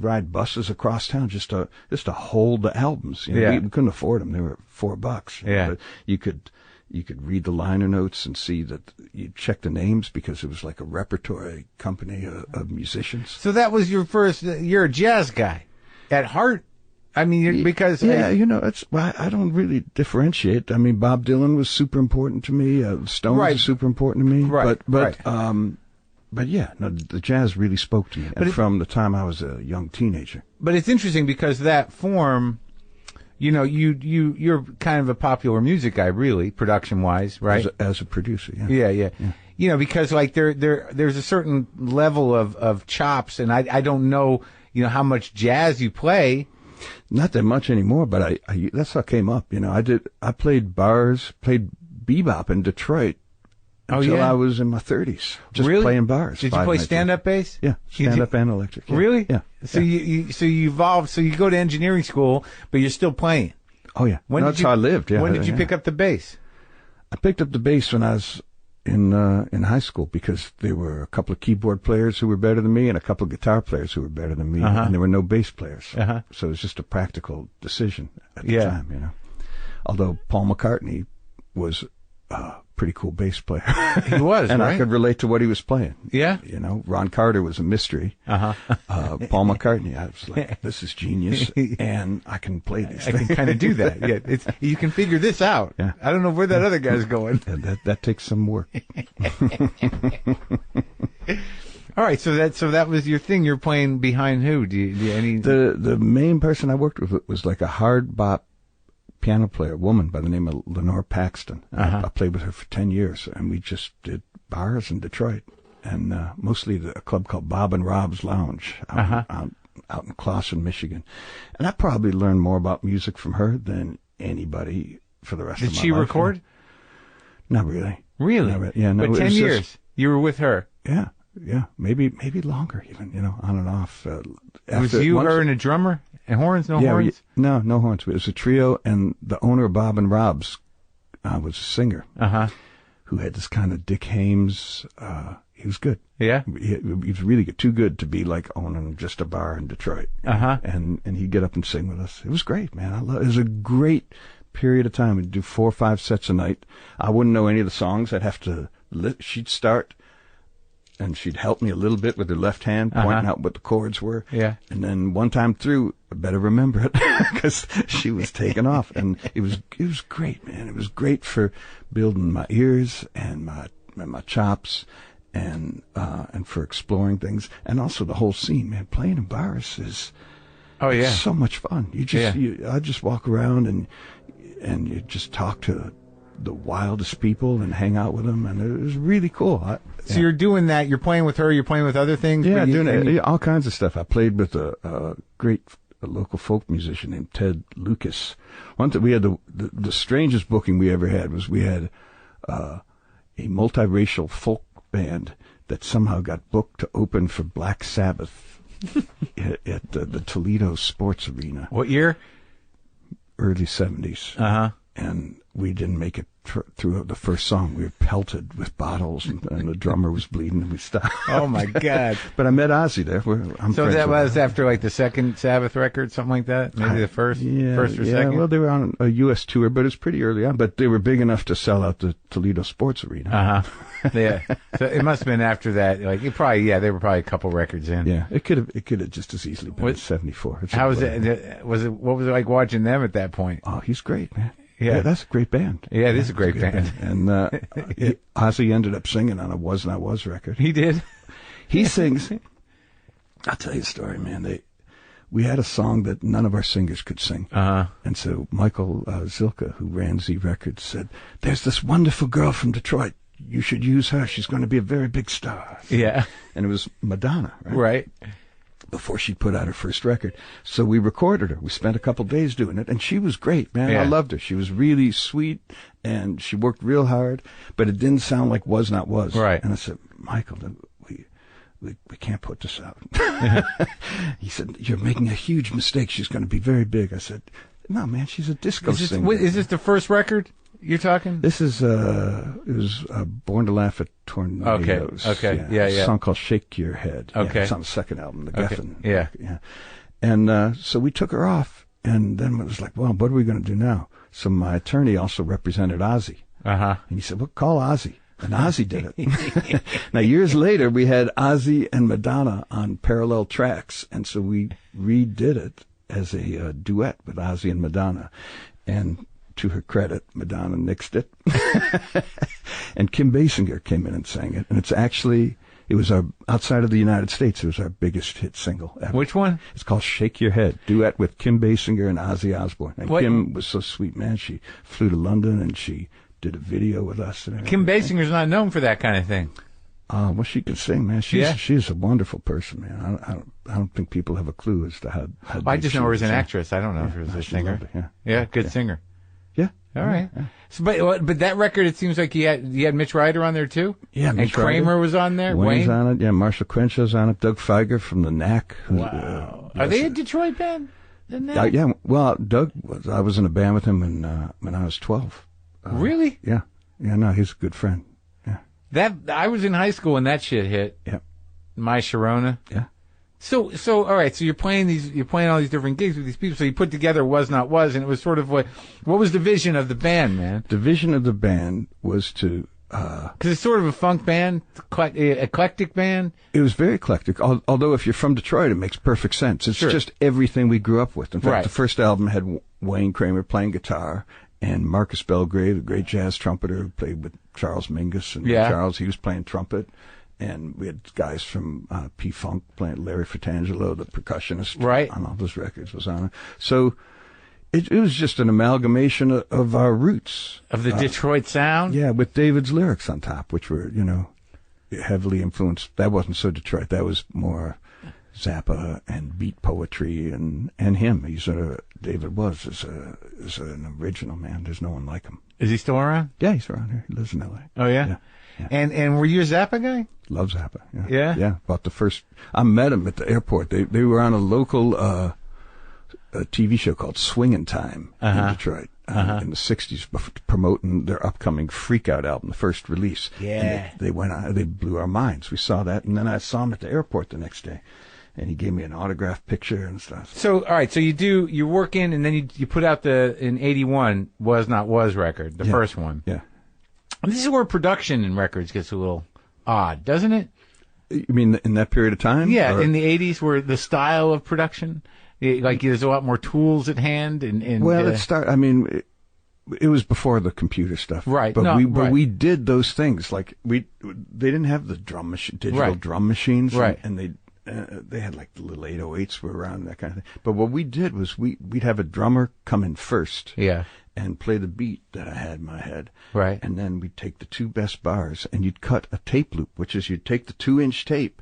ride buses across town just to hold the albums. You know, we couldn't afford them; they were $4. You know, but you could, you could read the liner notes and see that you check the names because it was like a repertory company of musicians. So that was your first. You're a jazz guy at heart. I mean, because I don't really differentiate. I mean, Bob Dylan was super important to me. Stones was super important to me. Right. But yeah, no, the jazz really spoke to me from the time I was a young teenager. But it's interesting because that form, you're kind of a popular music guy, really, production wise, right? As a producer, yeah. Yeah. Because like there's a certain level of chops, and I don't know, how much jazz you play. Not that much anymore, but I that's how it came up. I played bebop in Detroit until I was in my 30s. Just really? Playing bars. Did you play stand-up bass? Yeah, stand-up and electric. Yeah. Really? Yeah. So you evolved. So you go to engineering school, but you're still playing. Oh yeah. That's how I lived. Yeah. When did you pick up the bass? I picked up the bass when I was in high school because there were a couple of keyboard players who were better than me and a couple of guitar players who were better than me, and there were no bass players. So it was just a practical decision at the time, Although Paul McCartney was a pretty cool bass player. He was, and right? I could relate to what he was playing. Yeah. Ron Carter was a mystery. Paul McCartney, I was like, this is genius, and I can play these things. I can kind of do that. Yeah, you can figure this out. Yeah. I don't know where that other guy's going. And that takes some work. All right, so that was your thing. You're playing behind who? Do you any? The main person I worked with was like a hard bop piano player, a woman by the name of Lenore Paxton. I played with her for 10 years, and we just did bars in Detroit, and mostly a club called Bob and Rob's Lounge out in Clawson, Michigan. And I probably learned more about music from her than anybody for the rest of my life. Did she record? Not really. Really? Not really. Yeah, no. But 10 years you were with her. Yeah, maybe longer even. On and off. Was her, and a drummer and horns? No horns. No horns. It was a trio, and the owner of Bob and Rob's was a singer who had this kind of Dick Hames. He was good. Yeah, he was really good. Too good to be like owning just a bar in Detroit. And he'd get up and sing with us. It was great, man. It was a great period of time. We'd do 4 or 5 sets a night. I wouldn't know any of the songs. I'd have to. She'd start, and she'd help me a little bit with her left hand, pointing out what the chords were. Yeah. And then one time through, I better remember it because she was taking off, and it was great, man. It was great for building my ears and my chops, and for exploring things, and also the whole scene, man. Playing in bars is so much fun. I just walk around and you just talk to the wildest people and hang out with them, and it was really cool. So you're doing that. You're playing with her. You're playing with other things. Yeah, doing all kinds of stuff. I played with a great local folk musician named Ted Lucas. One time we had the strangest booking we ever had was we had a multiracial folk band that somehow got booked to open for Black Sabbath at the Toledo Sports Arena. What year? Early 70s. And we didn't make it through the first song. We were pelted with bottles, and the drummer was bleeding, and we stopped. Oh, my God. But I met Ozzy there. So that was after, like, the second Sabbath record, something like that? Maybe the first or second? Well, they were on a U.S. tour, but it's pretty early on. But they were big enough to sell out the Toledo Sports Arena. Yeah. So it must have been after that. Like, they were probably a couple records in. Yeah, it could have just as easily been 74. How was it? What was it like watching them at that point? Oh, he's great, man. Yeah, that's a great band. Yeah, it is a great band. And Ozzy ended up singing on a Was Not Was record. He did? He sings. I'll tell you a story, man. We had a song that none of our singers could sing. And so Michael Zilka, who ran Z Records, said, "There's this wonderful girl from Detroit. You should use her. She's going to be a very big star." Yeah. And it was Madonna, right? Right. Before she put out her first record. So we recorded her. We spent a couple days doing it, and she was great, man. Yeah. I loved her. She was really sweet, and she worked real hard, but it didn't sound like Was Not Was. Right. And I said, "Michael, we can't put this out." He said, "You're making a huge mistake. She's going to be very big." I said, "No, man, she's a disco singer." Is this the first record you're talking? This is, it was Born to Laugh at Tornadoes. Okay. Yeah. A song called Shake Your Head. Okay. Yeah, it's on the second album, The Geffen. Yeah. And so we took her off, and then it was like, well, what are we going to do now? So my attorney also represented Ozzy. Uh-huh. And he said, well, call Ozzy. And Ozzy did it. Now, years later, we had Ozzy and Madonna on parallel tracks. And so we redid it as a duet with Ozzy and Madonna. And to her credit, Madonna nixed it. And Kim Basinger came in and sang it. And it was outside of the United States, it was our biggest hit single ever. Which one? It's called Shake Your Head, duet with Kim Basinger and Ozzy Osbourne. And Kim was so sweet, man. She flew to London and she did a video with us. And Kim Basinger's not known for that kind of thing. Well, she can sing, man. She's a wonderful person, man. I don't think people have a clue as to how I just know her as an actress. I don't know if she was a singer. Yeah, good singer. Yeah. All right. Yeah. So, but that record, it seems like you had Mitch Ryder on there too. Yeah, and Kramer was on there. Wayne's on it. Yeah, Marshall Crenshaw's on it. Doug Feiger from the Knack. Wow. Are they a Detroit band? Yeah. Well, Doug was. I was in a band with him when I was 12. Really? Yeah. Yeah. No, he's a good friend. Yeah. I was in high school when that shit hit. Yeah. My Sharona. Yeah. So all right. So you're playing all these different gigs with these people. So you put together Was Not Was, and it was sort of what was the vision of the band, man? The vision of the band was to because it's sort of a funk band, eclectic band. It was very eclectic. Although if you're from Detroit, it makes perfect sense. It's just everything we grew up with. In fact, the first album had Wayne Kramer playing guitar and Marcus Belgrave, the great jazz trumpeter who played with Charles Mingus, and Charles, he was playing trumpet. And we had guys from P-Funk playing, Larry Fratangelo, the percussionist, on all those records was on it. So it was just an amalgamation of our roots. Of the Detroit sound? Yeah, with David's lyrics on top, which were, heavily influenced. That wasn't so Detroit. That was more Zappa and beat poetry and him. David was as an original, man. There's no one like him. Is he still around? Yeah, he's around here. He lives in L.A. Oh, yeah? Yeah. And were you a Zappa guy? Love Zappa. Yeah. Yeah. Bought the first. I met him at the airport. They were on a local a TV show called Swingin' Time in Detroit in the '60s, promoting their upcoming Freak Out album, the first release. Yeah. And they went on. They blew our minds. We saw that, and then I saw him at the airport the next day, and he gave me an autographed picture and stuff. So all right, so you work in, and then you put out in '81 Was Not Was record, the first one. Yeah. And this is where production in records gets a little odd, doesn't it? You mean in that period of time? Yeah, in the '80s, where the style of production, there's a lot more tools at hand. Well, it was before the computer stuff, right? But we did those things. Like they didn't have the digital drum machines, right? And they had like the little 808s were around, that kind of thing. But what we did was we'd have a drummer come in first, and play the beat that I had in my head. Right. And then we'd take the two best bars and you'd cut a tape loop, which is you'd take the 2-inch tape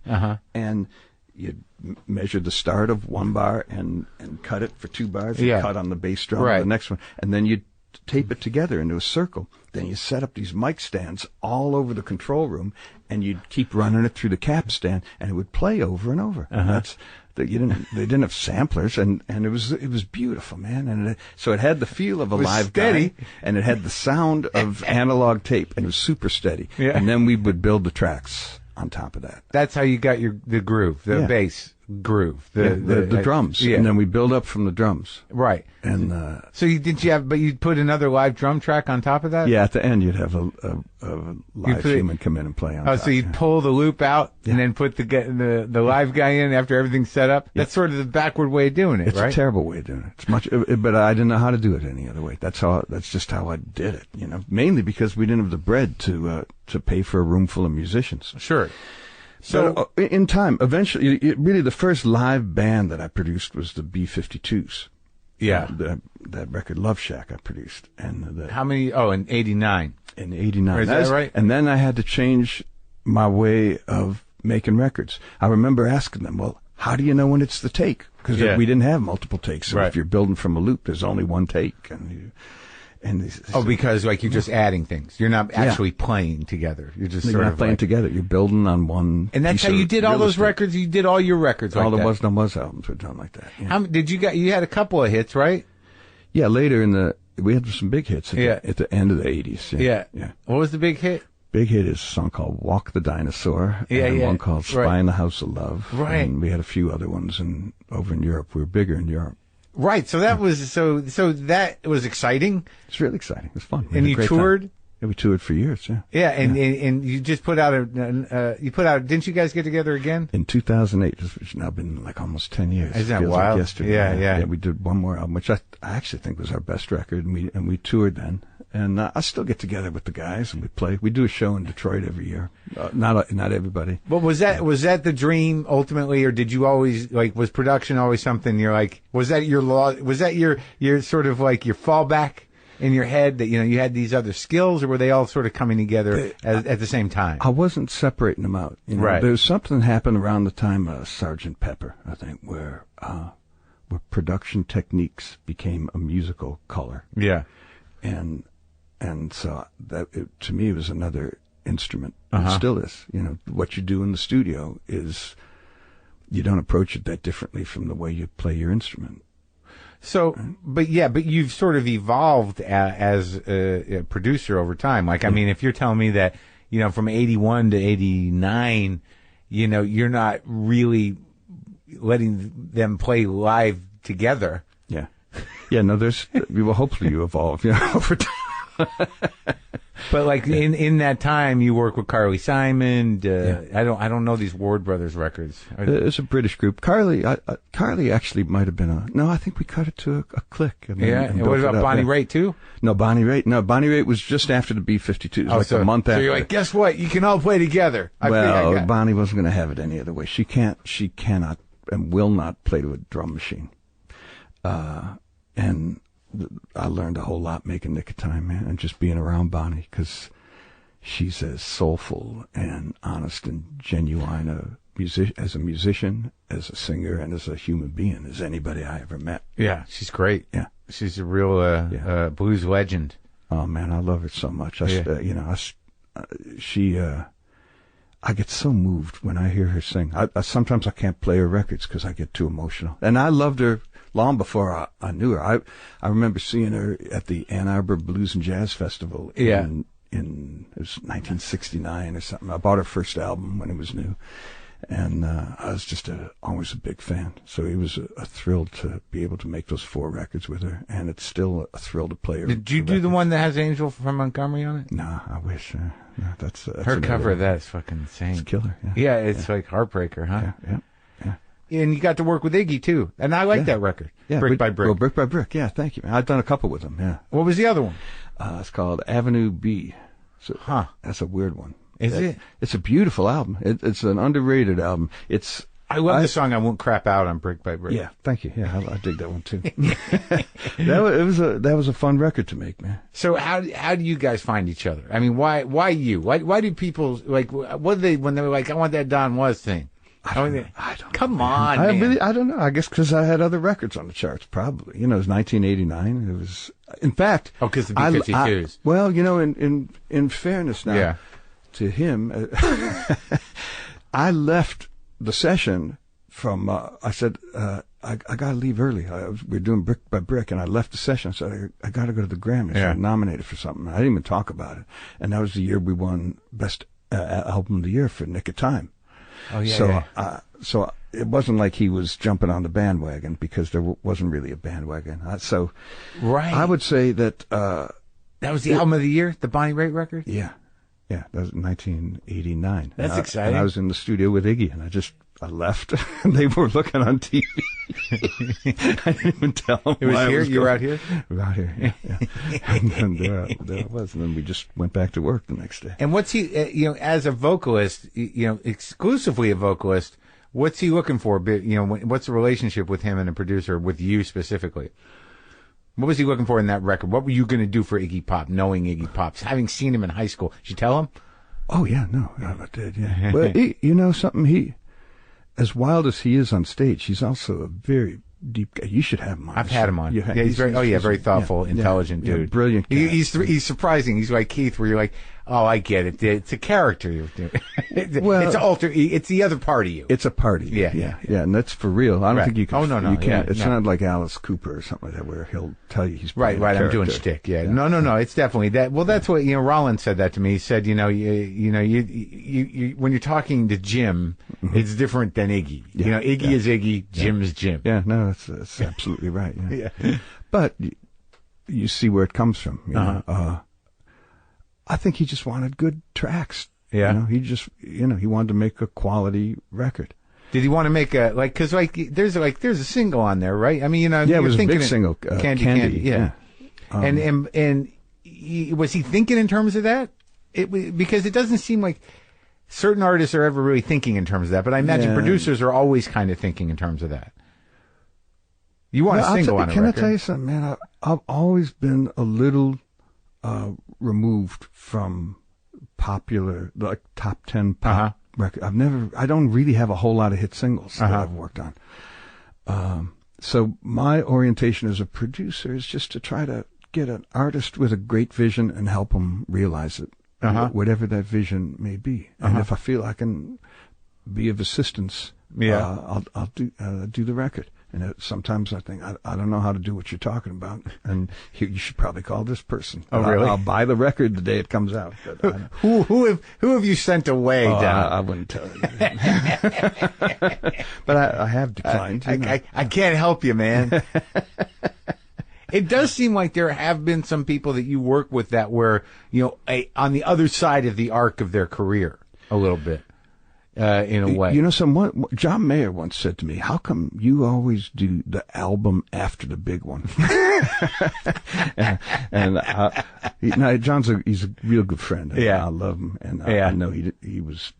and you'd measure the start of one bar and cut it for 2 bars. You'd cut on the bass drum on the next one. And then you'd tape it together into a circle. Then you set up these mic stands all over the control room and you'd keep running it through the cap stand and it would play over and over. And they didn't have samplers, and it was beautiful, man. And so it had the feel of a live guy, and it had the sound of analog tape, and it was super steady. Yeah. And then we would build the tracks on top of that. That's how you got the groove, the bass groove, the drums, and then we build up from the drums. Right. And so you'd put another live drum track on top of that? Yeah, at the end you'd have a live human come in and play on top. So you'd pull the loop out and then put the live guy in after everything's set up? That's sort of the backward way of doing it, right? It's a terrible way of doing it. It's much, but I didn't know how to do it any other way. That's just how I did it, mainly because we didn't have the bread to pay for a room full of musicians. Sure. So in time, eventually, really the first live band that I produced was the B-52s. Yeah. That record, Love Shack, I produced. And how many? Oh, in '89. In '89. Is that right? And then I had to change my way of making records. I remember asking them, well, how do you know when it's the take? Because we didn't have multiple takes. So if you're building from a loop, there's only one take. Because you're just adding things. You're not actually playing together. You're just you're not playing together. You're building on one. And that's how you did all those records. You did all your records. All the Was Not Was albums were done like that. Yeah. How did you got? You had a couple of hits, right? Yeah. Later we had some big hits at the end of the '80s. Yeah. What was the big hit? Big hit is a song called "Walk the Dinosaur" and one called "Spy in the House of Love." Right. And we had a few other ones over in Europe. We were bigger in Europe. Right, so that was that was exciting. It's really exciting. It was fun. And you toured? Yeah, we toured for years. Yeah. Yeah, and you just put out didn't you guys get together again? In 2008, which has now been like almost 10 years. Isn't that Feels wild? Like yesterday. Yeah. We did one more album, which I actually think was our best record, and we toured then. And I still get together with the guys and we play. We do a show in Detroit every year. Not everybody. But was that the dream ultimately, or did you always was production always something you're like? Was that your sort of like your fallback in your head that you had these other skills, or were they all sort of coming together at the same time? I wasn't separating them out. Right. There was something that happened around the time of Sgt. Pepper, I think, where production techniques became a musical color. Yeah. And so to me, it was another instrument. Uh-huh. It still is. What you do in the studio is you don't approach it that differently from the way you play your instrument. So, but you've sort of evolved as a producer over time. Like, I mean, if you're telling me that, from 81 to 89, you're not really letting them play live together. Yeah. Yeah, no, hopefully you evolve, over time. But like in that time, you work with Carly Simon. I don't know these Ward Brothers records. It's a British group. Carly actually might have been no, I think we cut it to a click. And what about Bonnie Raitt too? No, Bonnie Raitt was just after the B-52s, a month after. So you're like, guess what? You can all play together. Bonnie wasn't going to have it any other way. She cannot and will not play to a drum machine. And I learned a whole lot making Nick of Time, man, and just being around Bonnie, because she's as soulful and honest and genuine as a musician, as a singer, and as a human being as anybody I ever met. Yeah, she's great. Yeah, she's a real blues legend. Oh man, I love her so much. I get so moved when I hear her sing. Sometimes I can't play her records because I get too emotional, and I loved her long before I knew her. I remember seeing her at the Ann Arbor Blues and Jazz Festival in it was 1969 or something. I bought her first album when it was new, and I was just always a big fan. So it was a thrill to be able to make those 4 records with her, and it's still a thrill to play her. Did you do the one that has Angel from Montgomery on it? No, I wish. No, that's her cover of that is fucking insane. It's killer. Yeah, it's like Heartbreaker, huh? Yeah. And you got to work with Iggy, too. And I like that record. Yeah, Brick by Brick. Well, Brick by Brick. Yeah, thank you, man. I've done a couple with him, yeah. What was the other one? It's called Avenue B. So, that's a weird one. Is it? It's a beautiful album. It's an underrated album. I love the song I Won't Crap Out on Brick by Brick. Yeah, thank you. Yeah, I dig that one, too. That was a fun record to make, man. So how do you guys find each other? I mean, why you? Why do people, like, what do they, when they're like, I want that Don Was thing? I don't know. Come on, man. I don't know. I guess because I had other records on the charts, probably. It was 1989. It was, in fact. Oh, because the B-52s. Well, in fairness now to him, I left the session from, I said, I got to leave early. We were doing Brick by Brick, and I left the session. I said, I got to go to the Grammys. Yeah. I'm nominated for something. I didn't even talk about it. And that was the year we won Best Album of the Year for Nick of Time. Oh, yeah. So it wasn't like he was jumping on the bandwagon, because there wasn't really a bandwagon. Right. I would say that that was the album of the year, the Bonnie Raitt record. Yeah, that was 1989. That's exciting. And I was in the studio with Iggy, and I left, and they were looking on TV. I didn't even tell them. It was here. You were out here. We were out here. Yeah. And there I was, and then we just went back to work the next day. And what's he? As a vocalist, exclusively a vocalist, what's he looking for? What's the relationship with him and a producer, with you specifically? What was he looking for in that record? What were you going to do for Iggy Pop, knowing Iggy Pop, having seen him in high school? Did you tell him? Oh yeah, no, I did. Yeah, but something, as wild as he is on stage, he's also a very deep guy. You should have him on. I've had him on. He's very thoughtful, intelligent dude. Brilliant guy. He's surprising. He's like Keith, where you're like, oh, I get it. It's a character. Well, it's the other part of you. It's a party. Yeah, and that's for real. I don't think you can. Oh, no. You can't. It's not like Alice Cooper or something like that, where he'll tell you he's right. I'm doing shtick. Yeah. No. It's definitely that. Well, that's what Rollins said that to me. He said, you when you're talking to Jim, it's different than Iggy. Iggy is Iggy. Jim is Jim. Yeah. No, that's absolutely right. Yeah. But you see where it comes from. I think he just wanted good tracks. Yeah. He wanted to make a quality record. Did he want to make because there's a single on there, right? I mean, it was a big single, Candy. Yeah. And was he thinking in terms of that? Because it doesn't seem like certain artists are ever really thinking in terms of that, but I imagine producers are always kind of thinking in terms of that. You want a single on a record. Can I tell you something, man? I've always been a little removed from popular, like top 10 pop record. I don't really have a whole lot of hit singles that I've worked on. So my orientation as a producer is just to try to get an artist with a great vision and help them realize it, whatever that vision may be. And if I feel I can be of assistance, I'll do the record. And sometimes I think, I don't know how to do what you're talking about, and you should probably call this person. Oh, really? I'll buy the record the day it comes out. But who have you sent away, Don? I wouldn't tell you. But I have declined. I can't help you, man. It does seem like there have been some people that you work with that were, on the other side of the arc of their career a little bit. In a way. John Mayer once said to me, how come you always do the album after the big one? John's he's a real good friend. I love him. And I know he was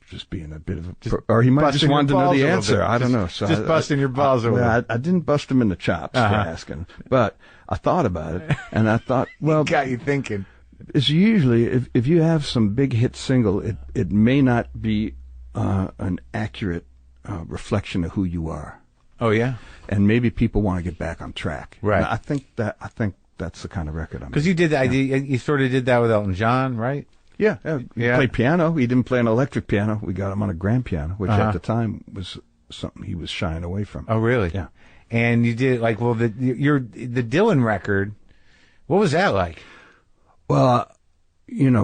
just being a bit of or he might just wanted to know the answer. I don't know. So just busting your balls over. I didn't bust him in the chops for asking, but I thought about it, and I thought, well, it got you thinking. It's usually, if you have some big hit single, it may not be an accurate reflection of who you are. Oh yeah, and maybe people want to get back on track. Right. And I think that's the kind of record I'm. Because you did that. You sort of did that with Elton John, right? Yeah. He played piano. He didn't play an electric piano. We got him on a grand piano, which at the time was something he was shying away from. Oh really? Yeah. And you did the Dylan record. What was that like? Well,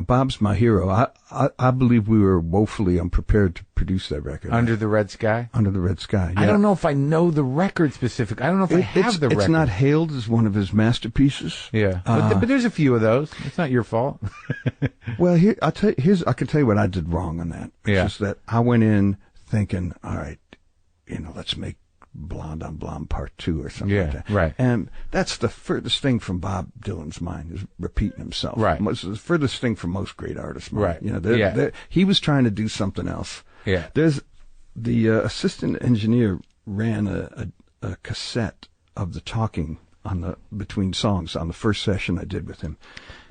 Bob's my hero. I believe we were woefully unprepared to produce that record. Under the Red Sky? Under the Red Sky, yeah. I don't know if I know the record specific. I don't know if I have the record. It's not hailed as one of his masterpieces. Yeah. But there's a few of those. It's not your fault. Well, I can tell you what I did wrong on that. It's just that I went in thinking, all right, let's make Blonde on Blonde Part 2 or something like that. Right. And that's the furthest thing from Bob Dylan's mind, is repeating himself. Right. It's the furthest thing from most great artists' mind. Right. He was trying to do something else. Yeah. There's the assistant engineer ran a cassette of the talking between songs on the first session I did with him,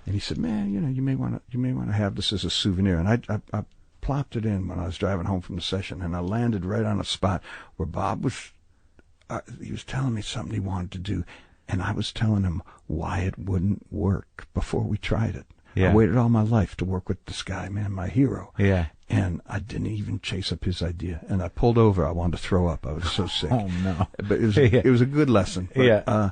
and he said, "Man, you may want to have this as a souvenir." And I plopped it in when I was driving home from the session, and I landed right on a spot where Bob was. He was telling me something he wanted to do, and I was telling him why it wouldn't work before we tried it. Yeah. I waited all my life to work with this guy, man, my hero. Yeah. And I didn't even chase up his idea. And I pulled over. I wanted to throw up. I was so sick. Oh, no. But it was a good lesson. But, yeah.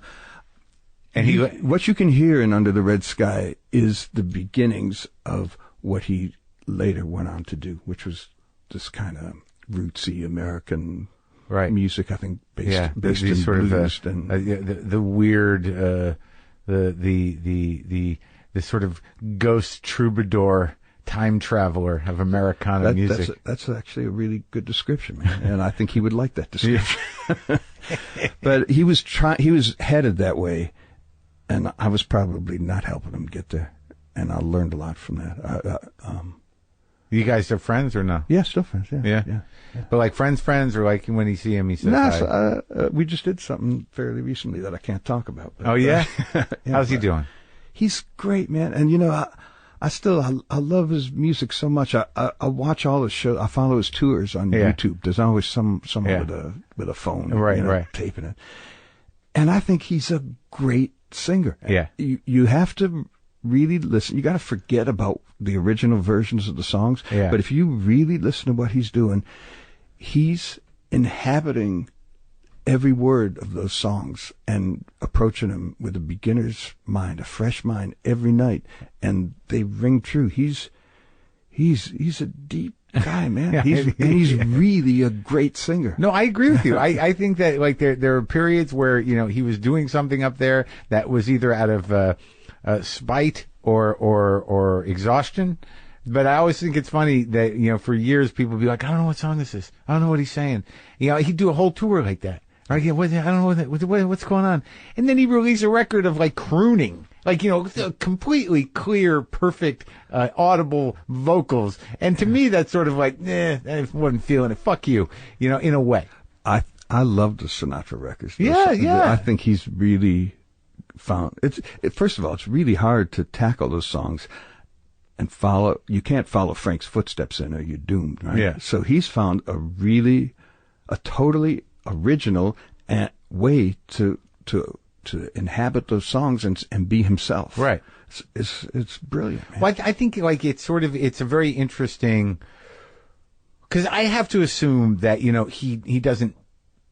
And what you can hear in Under the Red Sky is the beginnings of what he later went on to do, which was this kind of rootsy American music, I think, based in sort blues of the weird, the sort of ghost troubadour time traveler of Americana music. That's actually a really good description, man. And I think he would like that description. But he was headed that way, and I was probably not helping him get there. And I learned a lot from that. You guys are friends or no? Yeah, still friends. Yeah. But like friends, or like when you see him, he says hi? We just did something fairly recently that I can't talk about. But, oh yeah? How's he doing? He's great, man. And I love his music so much. I watch all his shows. I follow his tours on YouTube. There's always someone with a phone, taping it. And I think he's a great singer. Yeah. You have to really listen. You got to forget about the original versions of the songs. Yeah. But if you really listen to what he's doing, he's inhabiting every word of those songs and approaching them with a beginner's mind, a fresh mind every night, and they ring true. He's a deep guy, man. He's really a great singer. No, I agree with you. I think that like there are periods where he was doing something up there that was either out of spite or exhaustion. But I always think it's funny that, for years people be like, I don't know what song this is. I don't know what he's saying. He'd do a whole tour like that. Right? I don't know what's going on. And then he released a record of like crooning. Like, completely clear, perfect, audible vocals. And to me, that's sort of like, I wasn't feeling it. Fuck you, in a way. I love the Sinatra records. Yeah. I think he's really found first of all, it's really hard to tackle those songs and you can't follow Frank's footsteps in or you're doomed, right? Yeah. So he's found a totally original way to inhabit those songs and be himself. Right. It's brilliant, man. Well, I think like it's a very interesting, because I have to assume that, he doesn't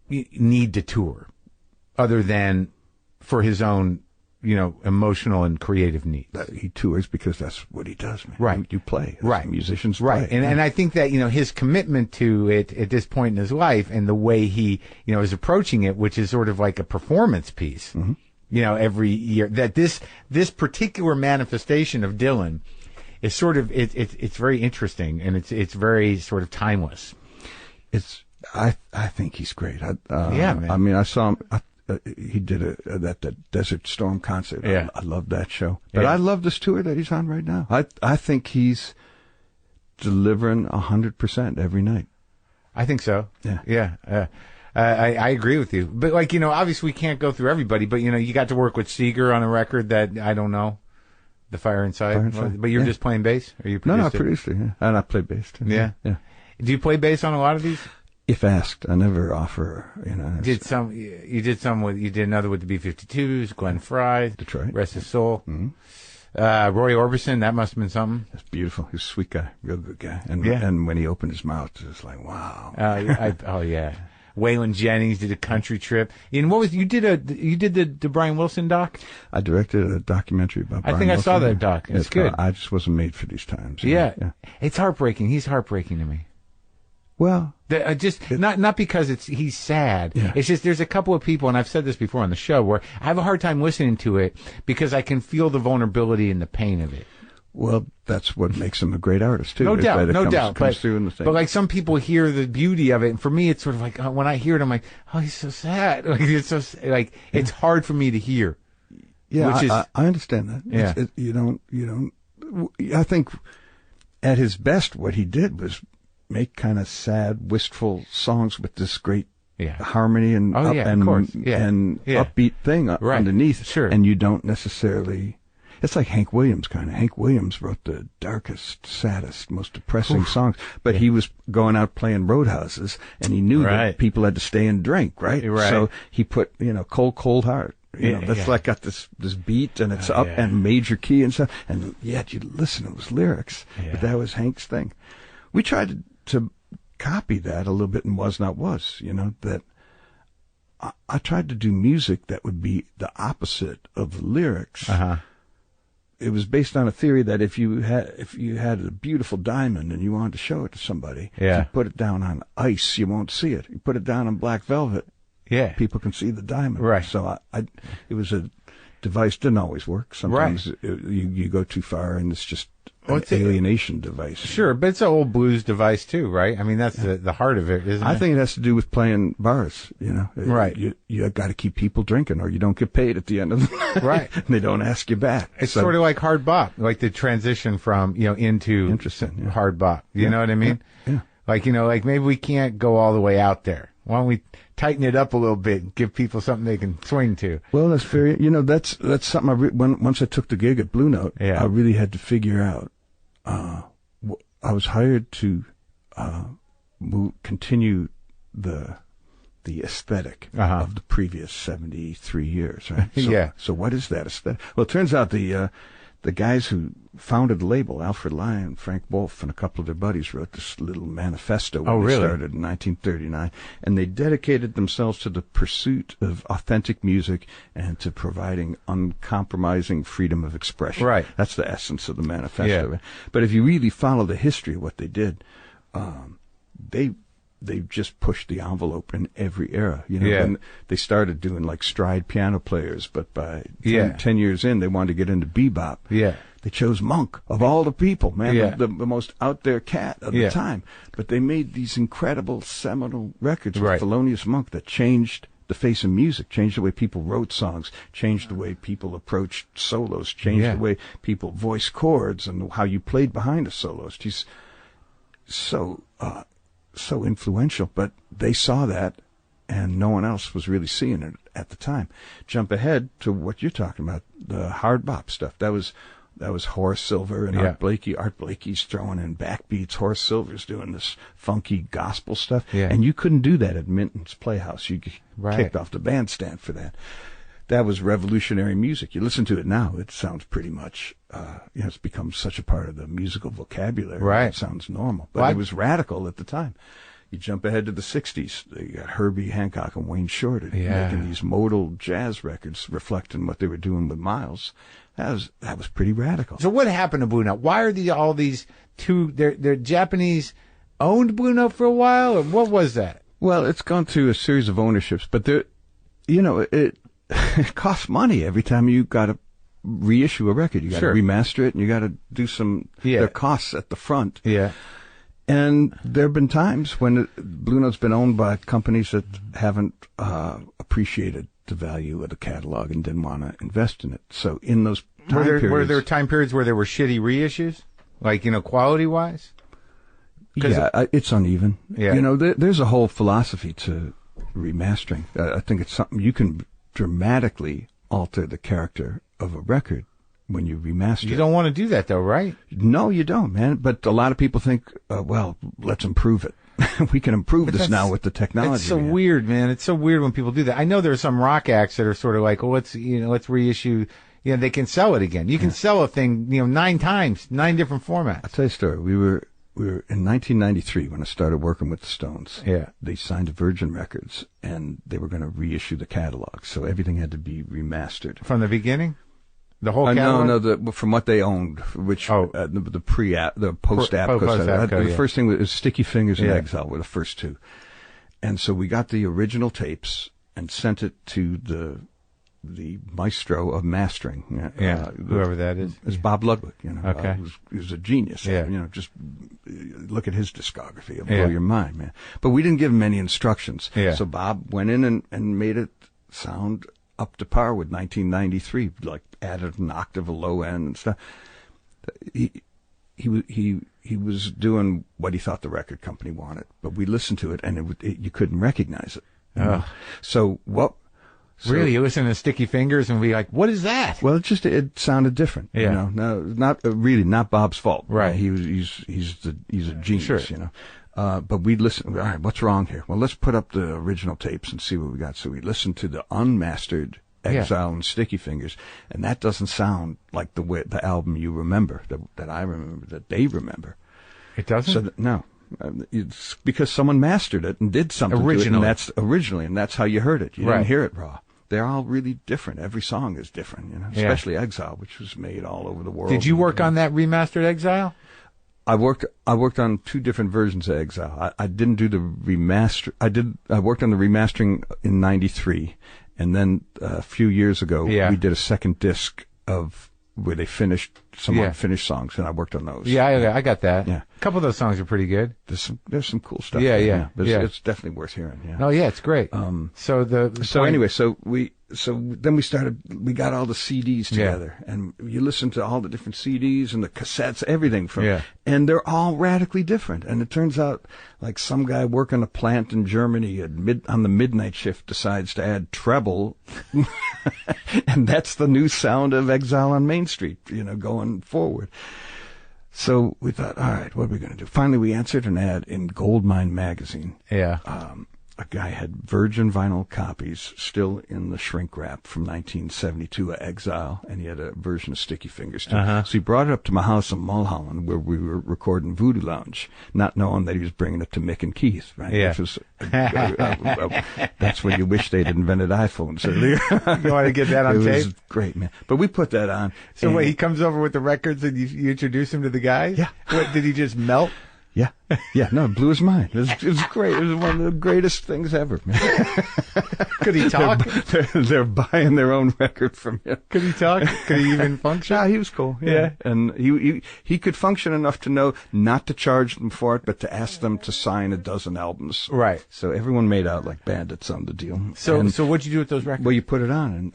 need to tour other than for his own, emotional and creative needs. He tours because that's what he does, man. Right. You play. Right. Musicians play. Right. And I think that, his commitment to it at this point in his life and the way he, is approaching it, which is sort of like a performance piece, every year, that this particular manifestation of Dylan is sort of, it's very interesting and it's very sort of timeless. I think he's great. Yeah, man. I mean, I saw him. He did that Desert Storm concert. Yeah. I love that show. But Yeah. I love this tour that he's on right now. I think he's delivering 100% every night. I think so. Yeah. Yeah. I agree with you. But like, obviously we can't go through everybody, but you got to work with Seeger on a record that I don't know. The Fire Inside. But you're just playing bass? Or you No, I produced it, yeah. And I play bass too. Yeah. Yeah. Do you play bass on a lot of these? If asked, I never offer, You did another with the B-52s, Glenn Frey, Detroit. Rest His Soul. Mm-hmm. Roy Orbison, that must have been something. That's beautiful. He's a sweet guy, real good guy. And Yeah. and when he opened his mouth, it was like, wow. Oh yeah. Waylon Jennings did a country trip. And you did the Brian Wilson doc? I directed a documentary about Brian I think I saw Wilson. that doc. It's good. I just wasn't made for these times. Yeah. It's heartbreaking. He's heartbreaking to me. Well, Not because he's sad. Yeah. It's just there's a couple of people, and I've said this before on the show, where I have a hard time listening to it because I can feel the vulnerability and the pain of it. well, that's what makes him a great artist too. No is doubt, that it no comes, doubt. Comes through in the thing. But like some people hear the beauty of it, and for me, it's sort of like when I hear it, I'm like, oh, he's so sad. Like it's so like it's hard for me to hear. Yeah, which is, I understand that. Yeah. You don't. I think at his best, what he did was make kind of sad, wistful songs with this great harmony and of course. and upbeat thing Right. underneath. Sure. And you don't necessarily. It's like Hank Williams kind of. Hank Williams wrote the darkest, saddest, most depressing songs, but he was going out playing roadhouses, and he knew that people had to stay and drink, right? So he put, Cold, Cold Heart. That's like got this beat, and it's up and major key and stuff, and yet you listen to those lyrics. Yeah. But that was Hank's thing. We tried to copy that a little bit in Was Not Was, that I tried to do music that would be the opposite of the lyrics. Uh-huh. It was based on a theory that if you had a beautiful diamond and you wanted to show it to somebody, if you put it down on ice, you won't see it. You put it down on black velvet, people can see the diamond. Right. So it was a device, didn't always work. Sometimes you go too far and it's just an alienation device. Sure, but it's an old blues device too, right? I mean, that's the heart of it, isn't it? I think it has to do with playing bars, Right. You got to keep people drinking or you don't get paid at the end of the night. Right. And they don't ask you back. It's sort of like hard bop, like the transition from, into Interesting, hard bop. You know what I mean? Yeah. Like, like maybe we can't go all the way out there. Why don't we tighten it up a little bit and give people something they can swing to? Well, that's very, that's something once I took the gig at Blue Note, I really had to figure out. I was hired to continue the aesthetic of the previous 73 years, right? So, So what is that aesthetic? Well, it turns out the guys who founded the label, Alfred Lyon, Frank Wolf, and a couple of their buddies wrote this little manifesto when they started in 1939, and they dedicated themselves to the pursuit of authentic music and to providing uncompromising freedom of expression. Right. That's the essence of the manifesto. Yeah. But if you really follow the history of what they did, they just pushed the envelope in every era. And they started doing like stride piano players, but by 10 years in, they wanted to get into bebop. Yeah. They chose Monk of all the people, man, Yeah. the most out there cat of the time. But they made these incredible seminal records with Thelonious Monk that changed the face of music, changed the way people wrote songs, changed the way people approached solos, changed the way people voiced chords and how you played behind a soloist. He's so influential, but they saw that and no one else was really seeing it at the time. Jump ahead to what you're talking about, the hard bop stuff. That was Horace Silver and Art Blakey. Art Blakey's throwing in backbeats. Horace Silver's doing this funky gospel stuff. Yeah. And you couldn't do that at Minton's Playhouse. You kicked off the bandstand for that. That was revolutionary music. You listen to it now, it sounds pretty much, it's become such a part of the musical vocabulary. Right. It sounds normal. But it was radical at the time. You jump ahead to the 60s. You got Herbie Hancock and Wayne Shorter making these modal jazz records reflecting what they were doing with Miles. That was pretty radical. So what happened to Blue Note? Why are all these two? They're Japanese owned Blue Note for a while, or what was that? Well, it's gone through a series of ownerships, but it costs money every time you got to reissue a record. You got to remaster it, and you got to do some. There are costs at the front. Yeah. And there have been times when Blue Note's been owned by companies that haven't appreciated the value of the catalog and didn't want to invest in it. So in those time periods... Were there time periods where there were shitty reissues? Like, quality-wise? Yeah, it's uneven. Yeah. There's a whole philosophy to remastering. I think it's something you can dramatically alter the character of a record when you remaster it. You don't want to do that, though, right? No, you don't, man. But a lot of people think, well, let's improve it. We can improve this now with the technology. It's so weird, man. It's so weird when people do that. I know there are some rock acts that are sort of like, let's reissue. They can sell it again. You can sell a thing, 9 times, 9 different formats. I'll tell you a story. We were in 1993 when I started working with the Stones. Yeah. They signed to Virgin Records, and they were going to reissue the catalog. So everything had to be remastered. From the beginning? The whole catalog? No, from what they owned, which the pre-app, the post-app. The first thing was Sticky Fingers and Exile were the first two. And so we got the original tapes and sent it to the maestro of mastering. Whoever that is. It's Bob Ludwig, Okay. He was a genius. Yeah. Just look at his discography. It'll blow your mind, man. But we didn't give him any instructions. Yeah. So Bob went in and made it sound up to par with 1993, like added an octave, a low end and stuff. He was doing what he thought the record company wanted, but we listened to it and you couldn't recognize it. So what? Really, you listen to Sticky Fingers and be like, what is that? Well, it sounded different. Yeah. No, not Bob's fault. Right. He's a genius. Sure. But we'd listen. All right, what's wrong here? Well, let's put up the original tapes and see what we got. So we listened to the unmastered Exile and Sticky Fingers, and that doesn't sound like the album you remember, that I remember, that they remember. It doesn't? So no. It's because someone mastered it and did something originally. To it, and that's how you heard it. You didn't hear it raw. They're all really different. Every song is different, especially Exile, which was made all over the world. Did you work on that remastered Exile? I worked on 2 different versions of Exile. I didn't do the remaster. I worked on the remastering in '93, and then a few years ago we did a second disc of where they finished some unfinished songs, and I worked on those. Yeah, I got that. Yeah, a couple of those songs are pretty good. There's some cool stuff. It's definitely worth hearing. Yeah. Oh yeah, it's great. So then we got all the CDs together, and you listen to all the different CDs and the cassettes, everything and they're all radically different. And it turns out, like some guy working a plant in Germany on the midnight shift decides to add treble, and that's the new sound of Exile on Main Street, going forward. So we thought, all right, what are we going to do? Finally, we answered an ad in Goldmine magazine. Yeah. A guy had virgin vinyl copies still in the shrink wrap from 1972 of Exile, and he had a version of Sticky Fingers too. So he brought it up to my house in Mulholland, where we were recording Voodoo Lounge, not knowing that he was bringing it to Mick and Keith, right? Yeah. Which was, that's when you wish they'd invented iPhones earlier. You want to get that on tape? It was great, man. But we put that on. So wait, he comes over with the records and you introduce him to the guys? Yeah. What, did he just melt? Yeah. Yeah. No, it blew his mind. It was great. It was one of the greatest things ever, man. Could he talk? They're buying their own record from him. Could he talk? Could he even function? Yeah, he was cool. Yeah. And he could function enough to know not to charge them for it, but to ask them to sign a dozen albums. Right. So everyone made out like bandits on the deal. So what'd you do with those records? Well, you put it on and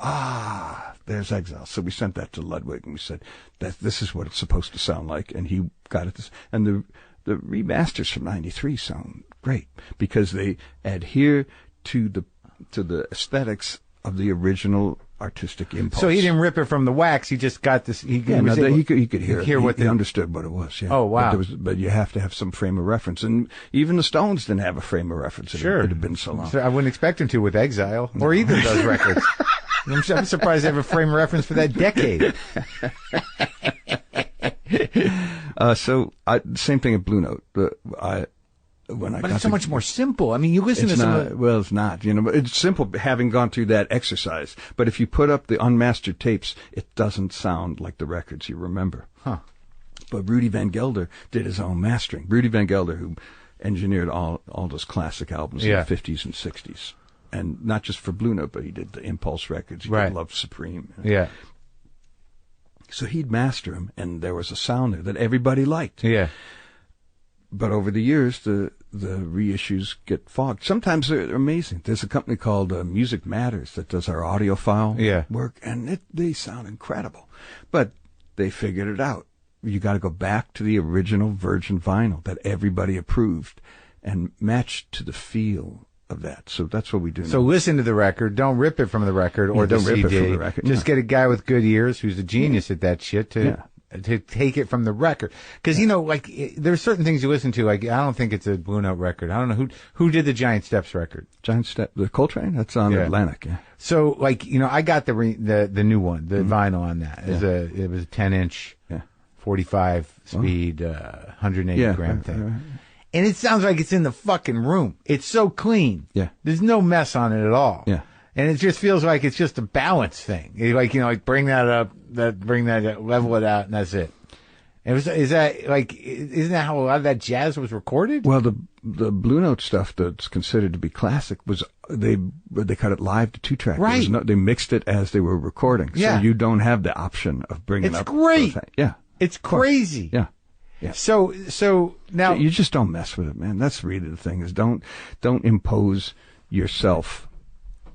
there's Exile. So we sent that to Ludwig and we said that this is what it's supposed to sound like, and he got it. And the remasters from '93 sound great because they adhere to the aesthetics of the original artistic impulse. So he didn't rip it from the wax. He just got this. He could hear it. He understood what it was. Yeah. Oh wow! But you have to have some frame of reference, and even the Stones didn't have a frame of reference. Sure, it had been so long. So I wouldn't expect him to with Exile or either of those records. I'm surprised they have a frame of reference for that decade. Same thing at Blue Note. But it's so much more simple. I mean, you listen to some. Well, it's not. It's simple having gone through that exercise. But if you put up the unmastered tapes, it doesn't sound like the records you remember. Huh. But Rudy Van Gelder did his own mastering. Rudy Van Gelder, who engineered all those classic albums in the 50s and 60s. And not just for Blue Note, but he did the Impulse records. He did Love Supreme. Yeah. So he'd master them, and there was a sound there that everybody liked. Yeah. But over the years, the reissues get fogged. Sometimes they're amazing. There's a company called Music Matters that does our audiophile work, and they sound incredible. But they figured it out. You got to go back to the original virgin vinyl that everybody approved and match to the feel of that. So that's what we do now. So listen to the record. Don't rip it from the record or the CD. Rip it from the record. Just get a guy with good ears who's a genius at that shit to take it from the record. Because, there's certain things you listen to. Like, I don't think it's a Blue Note record. I don't know who did the Giant Steps record. Giant Steps, the Coltrane? That's on Atlantic, yeah. So, I got the new one, the vinyl on that. It was a 10-inch, 45 speed, 180 gram thing. Right. And it sounds like it's in the fucking room. It's so clean. Yeah. There's no mess on it at all. Yeah. And it just feels like it's just a balance thing. Bring that up, level it out, and that's it. Isn't that how a lot of that jazz was recorded? Well, the Blue Note stuff that's considered to be classic was they cut it live to 2-track. Right. They mixed it as they were recording. Yeah. So you don't have the option of bringing up. It's great. Yeah. It's crazy. Yeah. Yeah. So now you just don't mess with it, man. That's really the thing: is don't impose yourself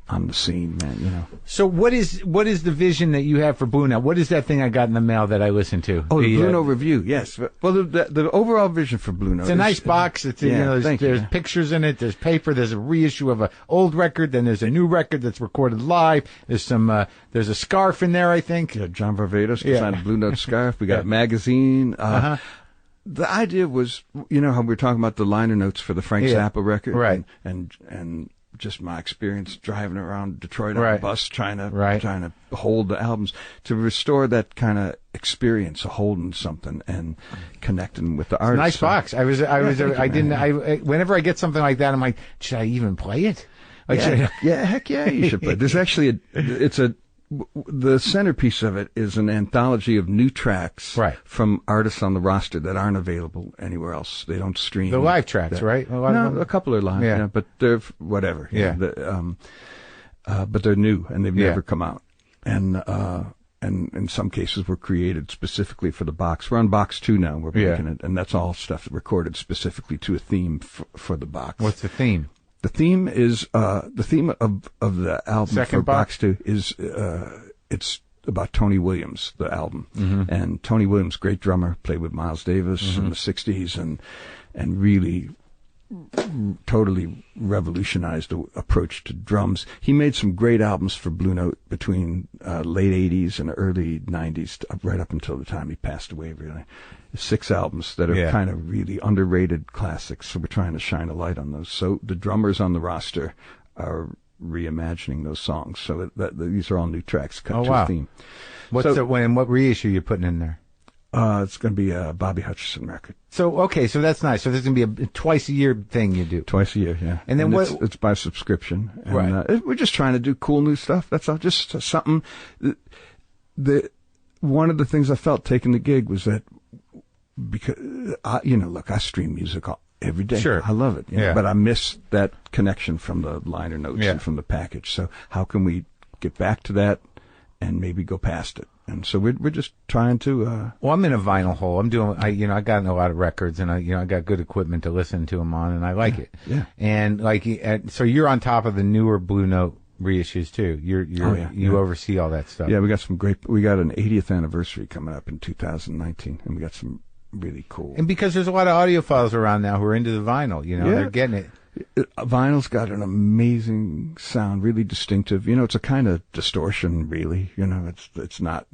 on the scene, man. So what is the vision that you have for Blue Note? What is that thing I got in the mail that I listened to? Oh, the Blue Note review. Yes. Well, the overall vision for Blue Note. It's a nice box. It's there's pictures in it. There's paper. There's a reissue of an old record. Then there's a new record that's recorded live. There's some. There's a scarf in there, I think. Yeah, John Barbados designed a Blue Note scarf. We got a magazine. The idea was, how we were talking about the liner notes for the Frank Zappa record, right? And just my experience driving around Detroit on a bus, trying to hold the albums, to restore that kind of experience of holding something and connecting with the artist. Nice box. Whenever I get something like that, I'm like, should I even play it? Heck yeah, you should play it. There's actually the centerpiece of it is an anthology of new tracks from artists on the roster that aren't available anywhere else. They don't stream. The live tracks, right? A couple are live, but they're whatever. Yeah. But they're new and they've never come out. And in some cases were created specifically for the box. We're on box 2 now. We're making it, and that's all stuff recorded specifically to a theme for the box. What's the theme? The theme is the theme of the album Second for box 2 is it's about Tony Williams, the album. And Tony Williams, great drummer, played with Miles Davis in the 60s and really totally revolutionized the approach to drums. He made some great albums for Blue Note between late 80s and early 90s, right up until the time he passed away, really. 6 albums that are kind of really underrated classics, so we're trying to shine a light on those. So the drummers on the roster are reimagining those songs, so these are all new tracks cut to a theme. What reissue are you putting in there? It's going to be a Bobby Hutcherson record. So that's nice. So this is going to be a twice-a-year thing you do. Twice a year, yeah. And then it's by subscription. And, right. We're just trying to do cool new stuff. That's all. Just something. One of the things I felt taking the gig was that because look, I stream music every day. Sure. I love it. Yeah. But I miss that connection from the liner notes and from the package. So how can we get back to that and maybe go past it? And so we're just trying to. Well, I'm in a vinyl hole. I'm doing. I got a lot of records, and I got good equipment to listen to them on, and I like it. Yeah. And so you're on top of the newer Blue Note reissues too. You oversee all that stuff. Yeah, we got an 80th anniversary coming up in 2019, and we got some really cool. And because there's a lot of audiophiles around now who are into the vinyl, they're getting it. Vinyl's got an amazing sound, really distinctive. It's a kind of distortion, really. It's not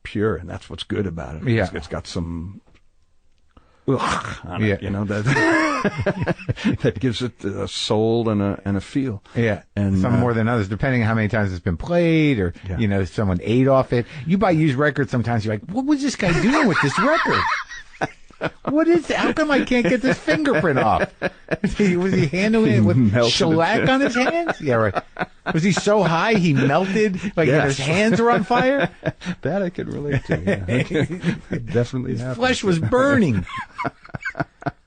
pure, and that's what's good about it. Yeah. It's got some on it, that gives it a soul and a feel. Yeah, and some more than others, depending on how many times it's been played, or someone ate off it. You buy used records sometimes. You're like, what was this guy doing with this record? What is it? How come I can't get this fingerprint off? Was he handling it with shellac on his hands? Yeah, right. Was he so high he melted? His hands were on fire? That I could relate to. Yeah. Definitely. His flesh was burning.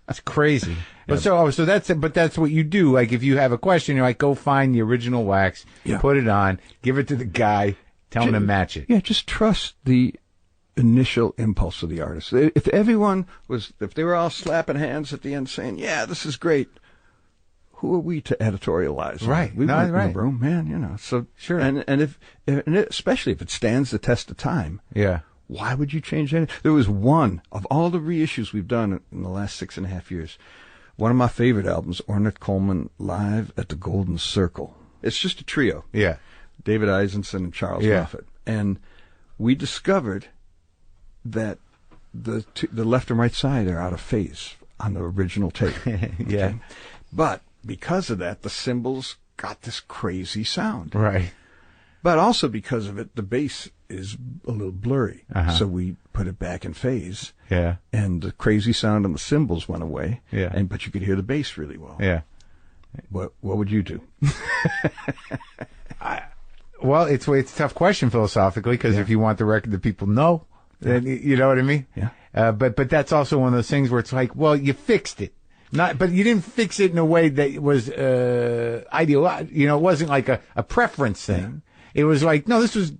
It's crazy. But so that's it. But that's what you do. Like, if you have a question, you're like, go find the original wax, put it on, give it to the guy, tell him to match it. Yeah, just trust the initial impulse of the artist. If they were all slapping hands at the end saying, yeah, this is great, who are we to editorialize? Right. We weren't in the room, man, so sure. And especially if it stands the test of time. Yeah. Why would you change anything? There was one of all the reissues we've done in the last 6.5 years. One of my favorite albums, Ornette Coleman Live at the Golden Circle. It's just a trio. Yeah. David Eisenson and Charles Moffett. And we discovered that the left and right side are out of phase on the original tape. Yeah. But because of that, the cymbals got this crazy sound. Right. But also because of it, the bass is a little blurry. Uh-huh. So we put it back in phase. Yeah. And the crazy sound on the cymbals went away. Yeah. But you could hear the bass really well. Yeah. What would you do? Well, it's a tough question philosophically, because if you want the record that people know, then you know what I mean? Yeah. But that's also one of those things where it's like, well, you fixed it. But you didn't fix it in a way that was ideological. It wasn't like a preference thing. It was like, no, this was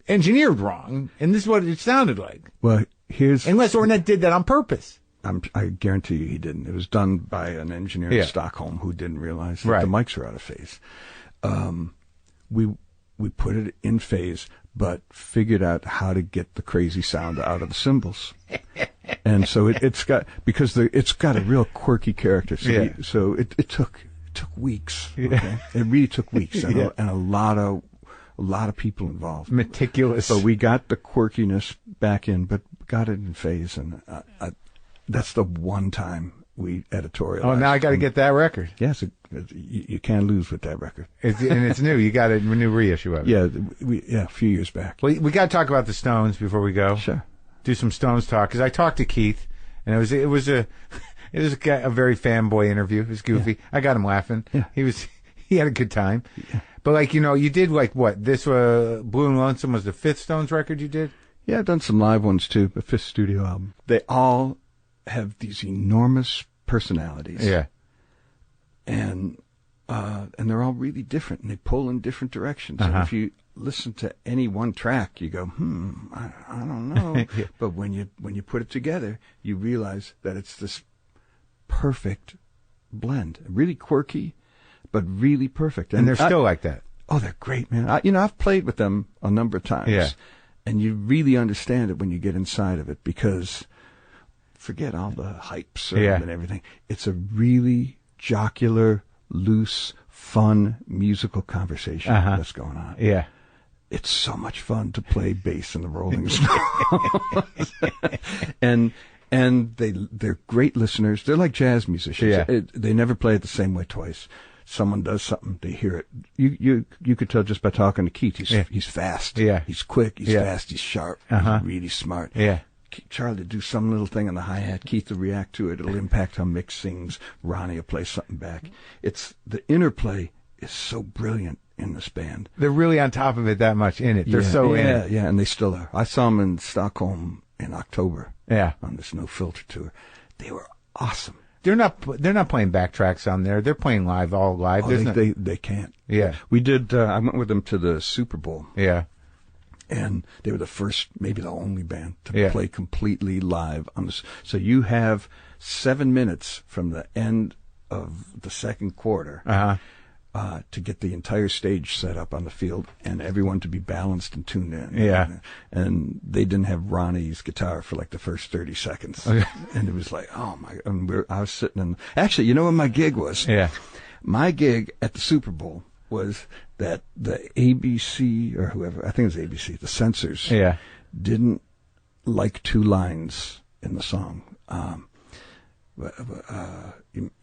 engineered wrong, and this is what it sounded like. Well, unless Ornette did that on purpose. I guarantee you he didn't. It was done by an engineer in Stockholm who didn't realize that the mics were out of phase. We put it in phase, but figured out how to get the crazy sound out of the cymbals. And so it's got a real quirky character. So it took weeks. Okay? It really took weeks, and a lot of people involved. Meticulous. But we got the quirkiness back in, but got it in phase, and that's the one time we editorialized. Oh, now I got to get that record. Yes, you can't lose with that record. It's new. You got a new reissue of it. Yeah, a few years back. Well, we got to talk about the Stones before we go. Sure. Do some Stones talk, because I talked to Keith, and it was a very fanboy interview. It was goofy. Yeah. I got him laughing. Yeah. He had a good time. Yeah. But you did what? This Blue and Lonesome was the fifth Stones record you did? Yeah, I've done some live ones too. The fifth studio album. They all have these enormous personalities. Yeah. And they're all really different, and they pull in different directions. Uh-huh. And if you listen to any one track, you go, I don't know. Yeah. But when you put it together, you realize that it's this perfect blend. Really quirky, but really perfect. And they're still like that. Oh, they're great, man. I've played with them a number of times. Yeah. And you really understand it when you get inside of it, because forget all the hypes and everything. It's a really jocular, loose, fun musical conversation that's going on. Yeah. It's so much fun to play bass in the Rolling Stones. and they're great listeners. They're like jazz musicians. Yeah. They never play it the same way twice. Someone does something, they hear it. You could tell just by talking to Keith. He's fast. Yeah. He's quick. He's fast. He's sharp. He's really smart. Yeah. Charlie will do some little thing on the hi-hat. Keith will react to it. It'll impact how Mick sings. Ronnie will play something back. It's the interplay is so brilliant in this band. They're really on top of it that much in it. They're so in it. Yeah, and they still are. I saw them in Stockholm, in October. Yeah. On this No Filter tour. They were awesome. They're not playing backtracks on there. They're playing live, all live. Oh, they can't. Yeah. We did, I went with them to the Super Bowl. Yeah. And they were the first, maybe the only band to play completely live on this. So you have 7 minutes from the end of the second quarter to get the entire stage set up on the field and everyone to be balanced and tuned in. Yeah. And they didn't have Ronnie's guitar for like the first 30 seconds. Okay. And it was like, oh my, and I was sitting in, actually, you know what my gig was? Yeah. My gig at the Super Bowl was that the ABC or whoever, I think it was ABC, the censors didn't like 2 lines in the song.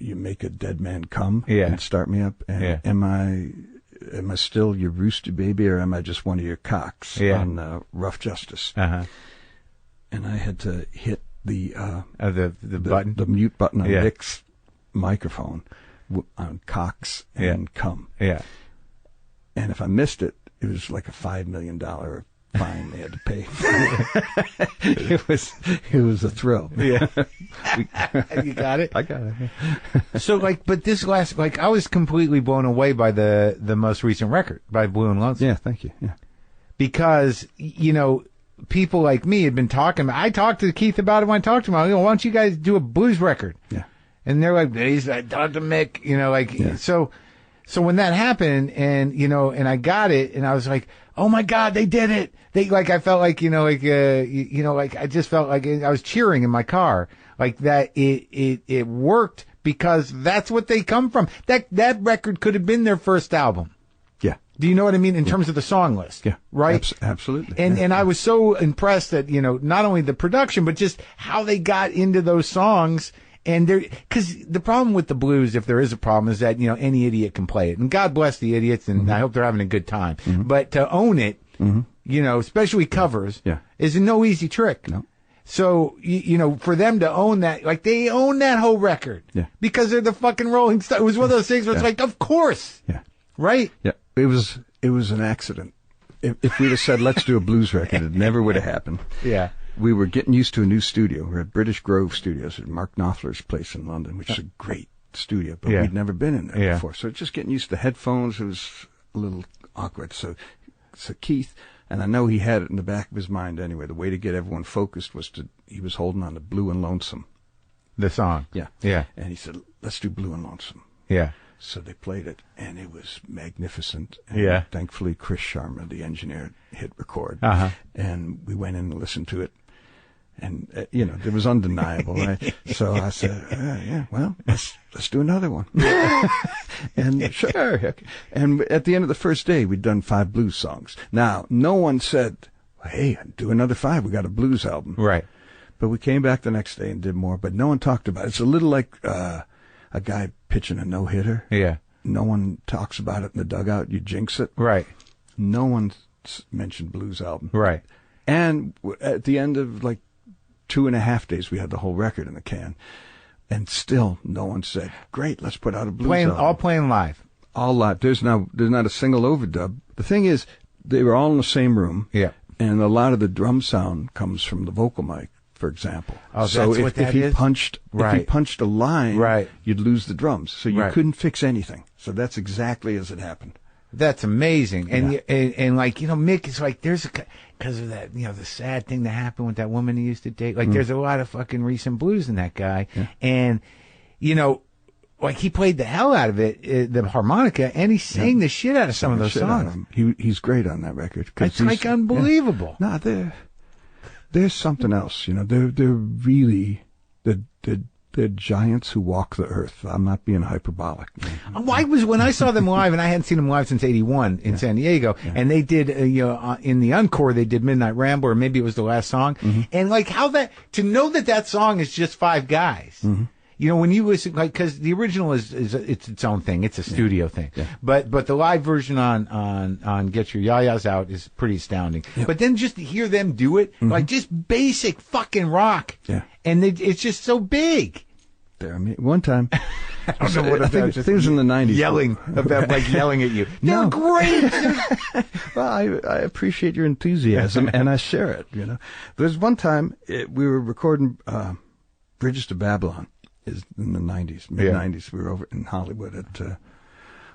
You make a dead man come and start me up. And am I still your rooster baby, or am I just one of your cocks on Rough Justice? And I had to hit the button, the mute button on Vic's microphone on cocks and come. Yeah. And if I missed it, it was like a $5 million fine they had to pay. It was a thrill. Yeah. You got it? I got it. So but this last, I was completely blown away by the most recent record, by Blue and Lonesome. Yeah, thank you. Yeah. Because, people like me had been talking. I talked to Keith about it when I talked to him. I go, why don't you guys do a blues record? Yeah. And they're like, I talked to Mick, So when that happened and, and I got it and I was like, oh my God, they did it. I felt like, I just felt like I was cheering in my car, like that it worked because that's what they come from. That record could have been their first album. Yeah. Do you know what I mean? In terms of the song list. Yeah. Right? Absolutely. And I was so impressed that, not only the production, but just how they got into those songs. And because the problem with the blues, if there is a problem, is that, any idiot can play it. And God bless the idiots, and I hope they're having a good time. But to own it, especially covers, is no easy trick. No. So, for them to own that, they own that whole record. Yeah. Because they're the fucking Rolling Stones. It was one of those things where it's like, of course. Yeah. Right? Yeah. It was an accident. If we'd have said, let's do a blues record, it never would have happened. Yeah. We were getting used to a new studio. We're at British Grove Studios at Mark Knopfler's place in London, which is a great studio, but we'd never been in there before. So just getting used to headphones, it was a little awkward. So Keith, and I know he had it in the back of his mind anyway, the way to get everyone focused was he was holding on to Blue and Lonesome. The song. Yeah. Yeah. And he said, let's do Blue and Lonesome. Yeah. So they played it, and it was magnificent. And thankfully, Chris Sharma, the engineer, hit record. And we went in and listened to it. And, it was undeniable, right? So I said, well, let's do another one. And sure. And at the end of the first day, we'd done 5 blues songs. Now, no one said, hey, do another 5. We got a blues album. Right. But we came back the next day and did more, but no one talked about it. It's a little like a guy pitching a no-hitter. Yeah. No one talks about it in the dugout. You jinx it. Right. No one mentioned blues album. Right. And at the end of 2.5 days, we had the whole record in the can, and still no one said, "Great, let's put out a blues album." All playing live. All live. There's not a single overdub. The thing is, they were all in the same room. Yeah. And a lot of the drum sound comes from the vocal mic, for example. Oh, so if he punched a line, you'd lose the drums. So you couldn't fix anything. So that's exactly as it happened. That's amazing. And Mick is like, there's because of that, the sad thing that happened with that woman he used to date. There's a lot of fucking recent blues in that guy. Yeah. And, he played the hell out of it, the harmonica, and he sang the shit out of some of those songs. He's great on that record. It's unbelievable. Yeah. No, there's something else, they're really, they're giants who walk the earth. I'm not being hyperbolic. When I saw them live, and I hadn't seen them live since '81 in San Diego, and they did, in the encore, they did Midnight Ramble, or maybe it was the last song, and to know that song is just 5 guys. When you listen, because the original is its own thing, it's a studio thing, but the live version on Get Your Yayas Out is pretty astounding. But then just to hear them do it, just basic fucking rock, and it's just so big. there. I mean, one time, I don't know what I think it was in the 90s. Yelling at you. They're No. great. Well, I appreciate your enthusiasm, and I share it, you know. There's one time we were recording Bridges to Babylon is in the 90s, mid-90s. We were over in Hollywood at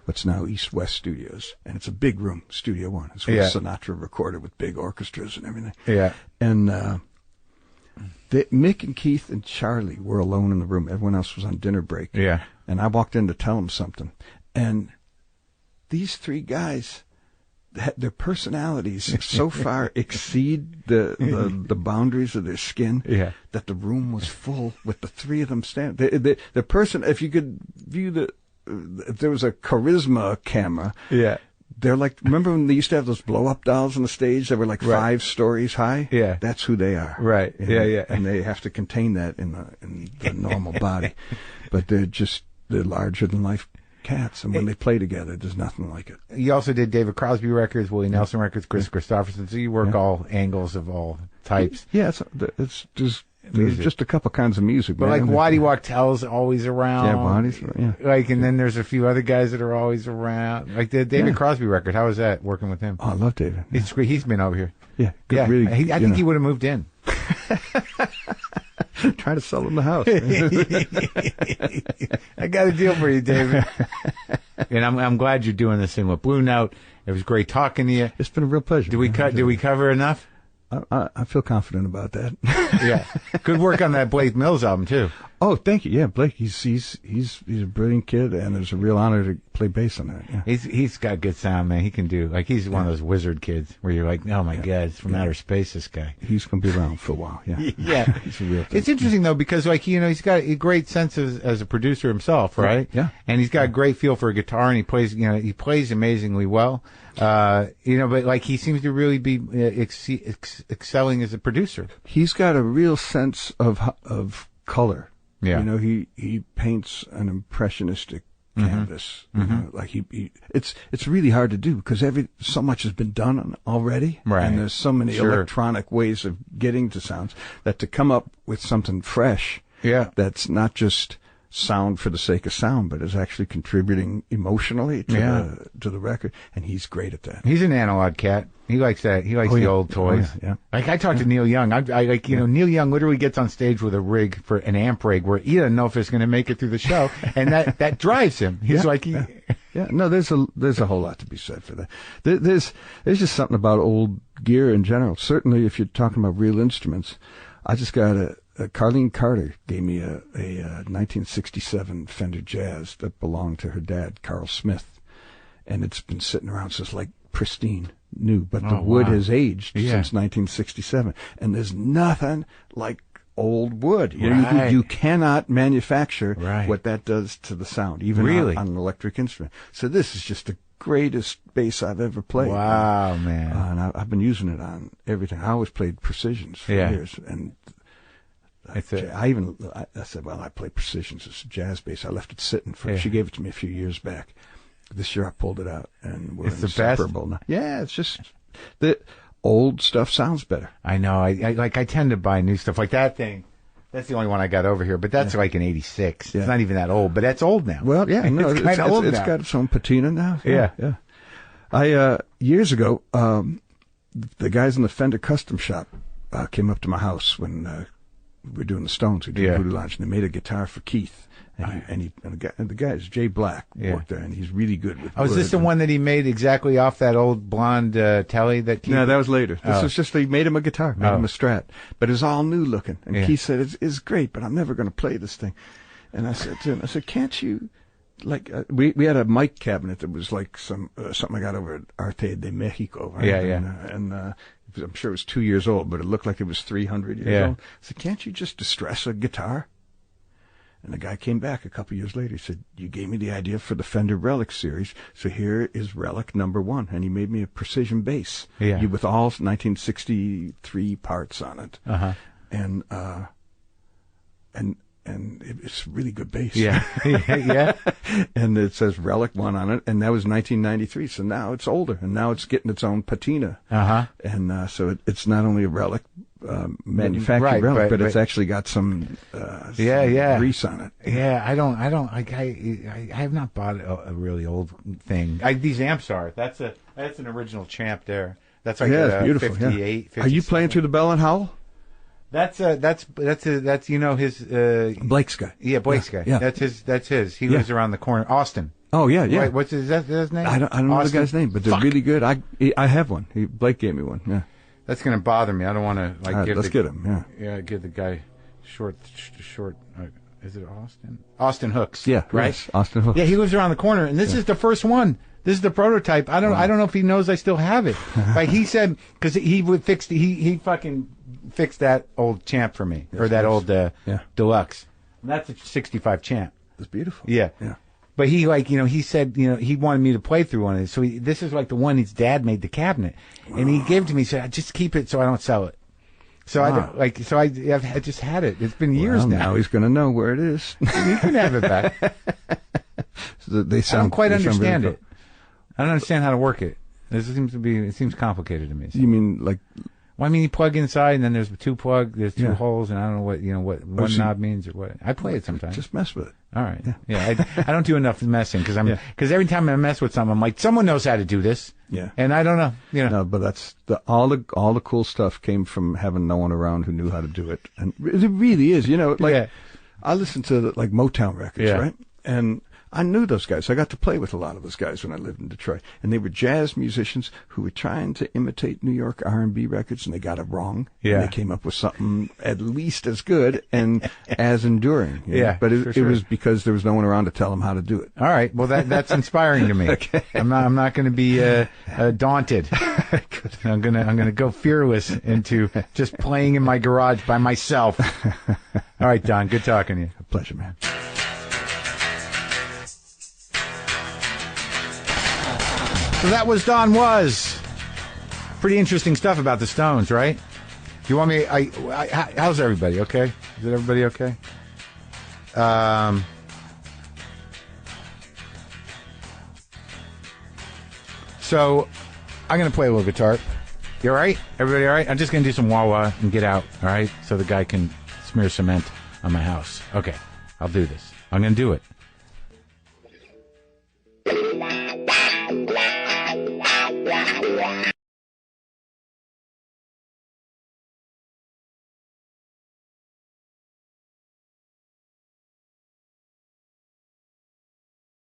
what's now East West Studios, and it's a big room, Studio One. It's where Sinatra recorded with big orchestras and everything. Yeah. And Mick and Keith and Charlie were alone in the room. Everyone else was on dinner break. Yeah. And I walked in to tell them something. And these three guys, their personalities so far exceed the boundaries of their skin that the room was full with the three of them standing. The person, if you could view if there was a charisma camera, they're like, remember when they used to have those blow-up dolls on the stage that were like 5 stories high? Yeah. That's who they are. Right. And they have to contain that in the normal body. But they're larger-than-life cats, and when they play together, there's nothing like it. You also did David Crosby records, Willie Nelson records, Chris Christopherson, so you work all angles of all types. Yeah, it's just... There's just a couple kinds of music, but man. like Waddy Wachtel's always around. Yeah, Waddy's, Like, and then there's a few other guys that are always around. Like the David Crosby record. How was that working with him? Oh, I love David. It's great. He's been over here. Yeah, good, really. I think he would have moved in. Trying to sell him the house. I got a deal for you, David. And I'm glad you're doing this thing with Blue Note. It was great talking to you. It's been a real pleasure. Did we cover enough? I feel confident about that. Yeah. Good work on that Blake Mills album too. Oh, thank you. Yeah, Blake, he's a brilliant kid, and it's a real honor to play bass on that. Yeah. He's got good sound, man. He can do, like, he's one of those wizard kids where you're like, oh my God, it's from outer space, this guy. He's going to be around for a while. Yeah. Yeah. He's a real thing. It's interesting though, because like, you know, he's got a great sense as a producer himself, right? Yeah. And he's got a great feel for a guitar, and he plays amazingly well. You know, but like he seems to really be excelling as a producer. He's got a real sense of color. Yeah. You know, he paints an impressionistic canvas. You know, like it's really hard to do because so much has been done already. Right. And there's so many electronic ways of getting to sounds that to come up with something fresh. Yeah. That's not just sound for the sake of sound, but is actually contributing emotionally to the record, and he's great at that. He's an analog cat. He likes that. He likes the old toys. Yeah. Like I talked to Neil Young. I like, you know, Neil Young literally gets on stage with a rig for an amp rig where he doesn't know if it's going to make it through the show, and that drives him. He's No, there's a whole lot to be said for that. There's just something about old gear in general. Certainly, if you're talking about real instruments, I just got Carlene Carter gave me a 1967 Fender Jazz that belonged to her dad, Carl Smith, and it's been sitting around since like pristine new, but the wood has aged since 1967, and there's nothing like old wood. You cannot manufacture what that does to the sound, even on an electric instrument. So this is just the greatest bass I've ever played. Wow, man! And I've been using it on everything. I always played Precisions for years, and I said, well, I play Precisions. It's a jazz bass. I left it sitting for. She gave it to me a few years back. This year I pulled it out, and we're inseparable now. Yeah, it's just the old stuff sounds better. I know. I tend to buy new stuff like that thing. That's the only one I got over here, but that's like an '86. It's not even that old, but that's old now. Well, yeah, no, it's kind of old now. It's got its own patina now. Yeah. I years ago, the guys in the Fender Custom Shop came up to my house when we were doing the Stones. We did Voodoo Lounge, and they made a guitar for Keith. And the guy is Jay Black worked there, and he's really good with. Oh, is this the one that he made exactly off that old blonde telly that Keith? No, that was later. This was just, he made him a guitar, made him a Strat. But it was all new looking. And Keith said, it's great, but I'm never going to play this thing. And I said to him, can't you, like, we had a mic cabinet that was like something I got over at Arte de Mexico. Right? And I'm sure it was 2 years old, but it looked like it was 300 years old. I said, can't you just distress a guitar? And the guy came back a couple years later. He said, you gave me the idea for the Fender Relic series, so here is Relic #1. And he made me a precision bass with all 1963 parts on it. And it's really good bass. Yeah. And it says Relic 1 on it, and that was 1993. So now it's older, and now it's getting its own patina. And so it's not only a Relic, manufactured relic, but it's actually got some grease on it. Yeah, I have not bought a really old thing. These amps are. That's an original Champ there. That's like it's beautiful. 58. 57. Are you playing through the Bell and Howell? That's his Blake's guy. Yeah, Blake's guy. Yeah. That's his. He lives around the corner. Austin. Oh yeah. Right, what's his name? I don't know the guy's name, but they're really good. I have one. Blake gave me one. Yeah. That's gonna bother me. I don't want to get him. Yeah. Yeah, give the guy short. Is it Austin? Austin Hooks. Yeah. Right. Yes, Austin Hooks. Yeah, he lives around the corner, and this is the first one. This is the prototype. I don't know if he knows I still have it. Like he said, because he fucking fixed that old Champ for me, or that old Deluxe. And that's a 65 Champ. It's beautiful. Yeah. Yeah. But he said, he wanted me to play through one of these. So this is like the one his dad made the cabinet, and he gave it to me. He said, "Just keep it so I don't sell it." So I just had it. It's been years now. Now he's going to know where it is. You can have it back. So I don't quite understand it. I don't understand how to work it. It seems complicated to me. So. You mean like? Well, I mean, you plug inside, and then there's two holes, and I don't know what one knob means or what. I play it sometimes. Just mess with it. All right. Yeah. I don't do enough messing because every time I mess with something, I'm like, someone knows how to do this. Yeah. And I don't know. No, but that's all the cool stuff came from having no one around who knew how to do it, and it really is. I listened to Motown records, right? And I knew those guys. I got to play with a lot of those guys when I lived in Detroit, and they were jazz musicians who were trying to imitate New York R&B records, and they got it wrong. Yeah. And they came up with something at least as good and as enduring. Yeah. But it was because there was no one around to tell them how to do it. All right. Well, that's inspiring to me. Okay. I'm not going to be daunted. I'm gonna go fearless into just playing in my garage by myself. All right, Don. Good talking to you. A pleasure, man. So that was Don Was. Pretty interesting stuff about the Stones, right? Do you want me? How's everybody? Okay? Is everybody okay? So I'm gonna play a little guitar. You all right? Everybody all right? I'm just gonna do some wah-wah and get out. All right? So the guy can smear cement on my house. Okay. I'll do this. I'm gonna do it.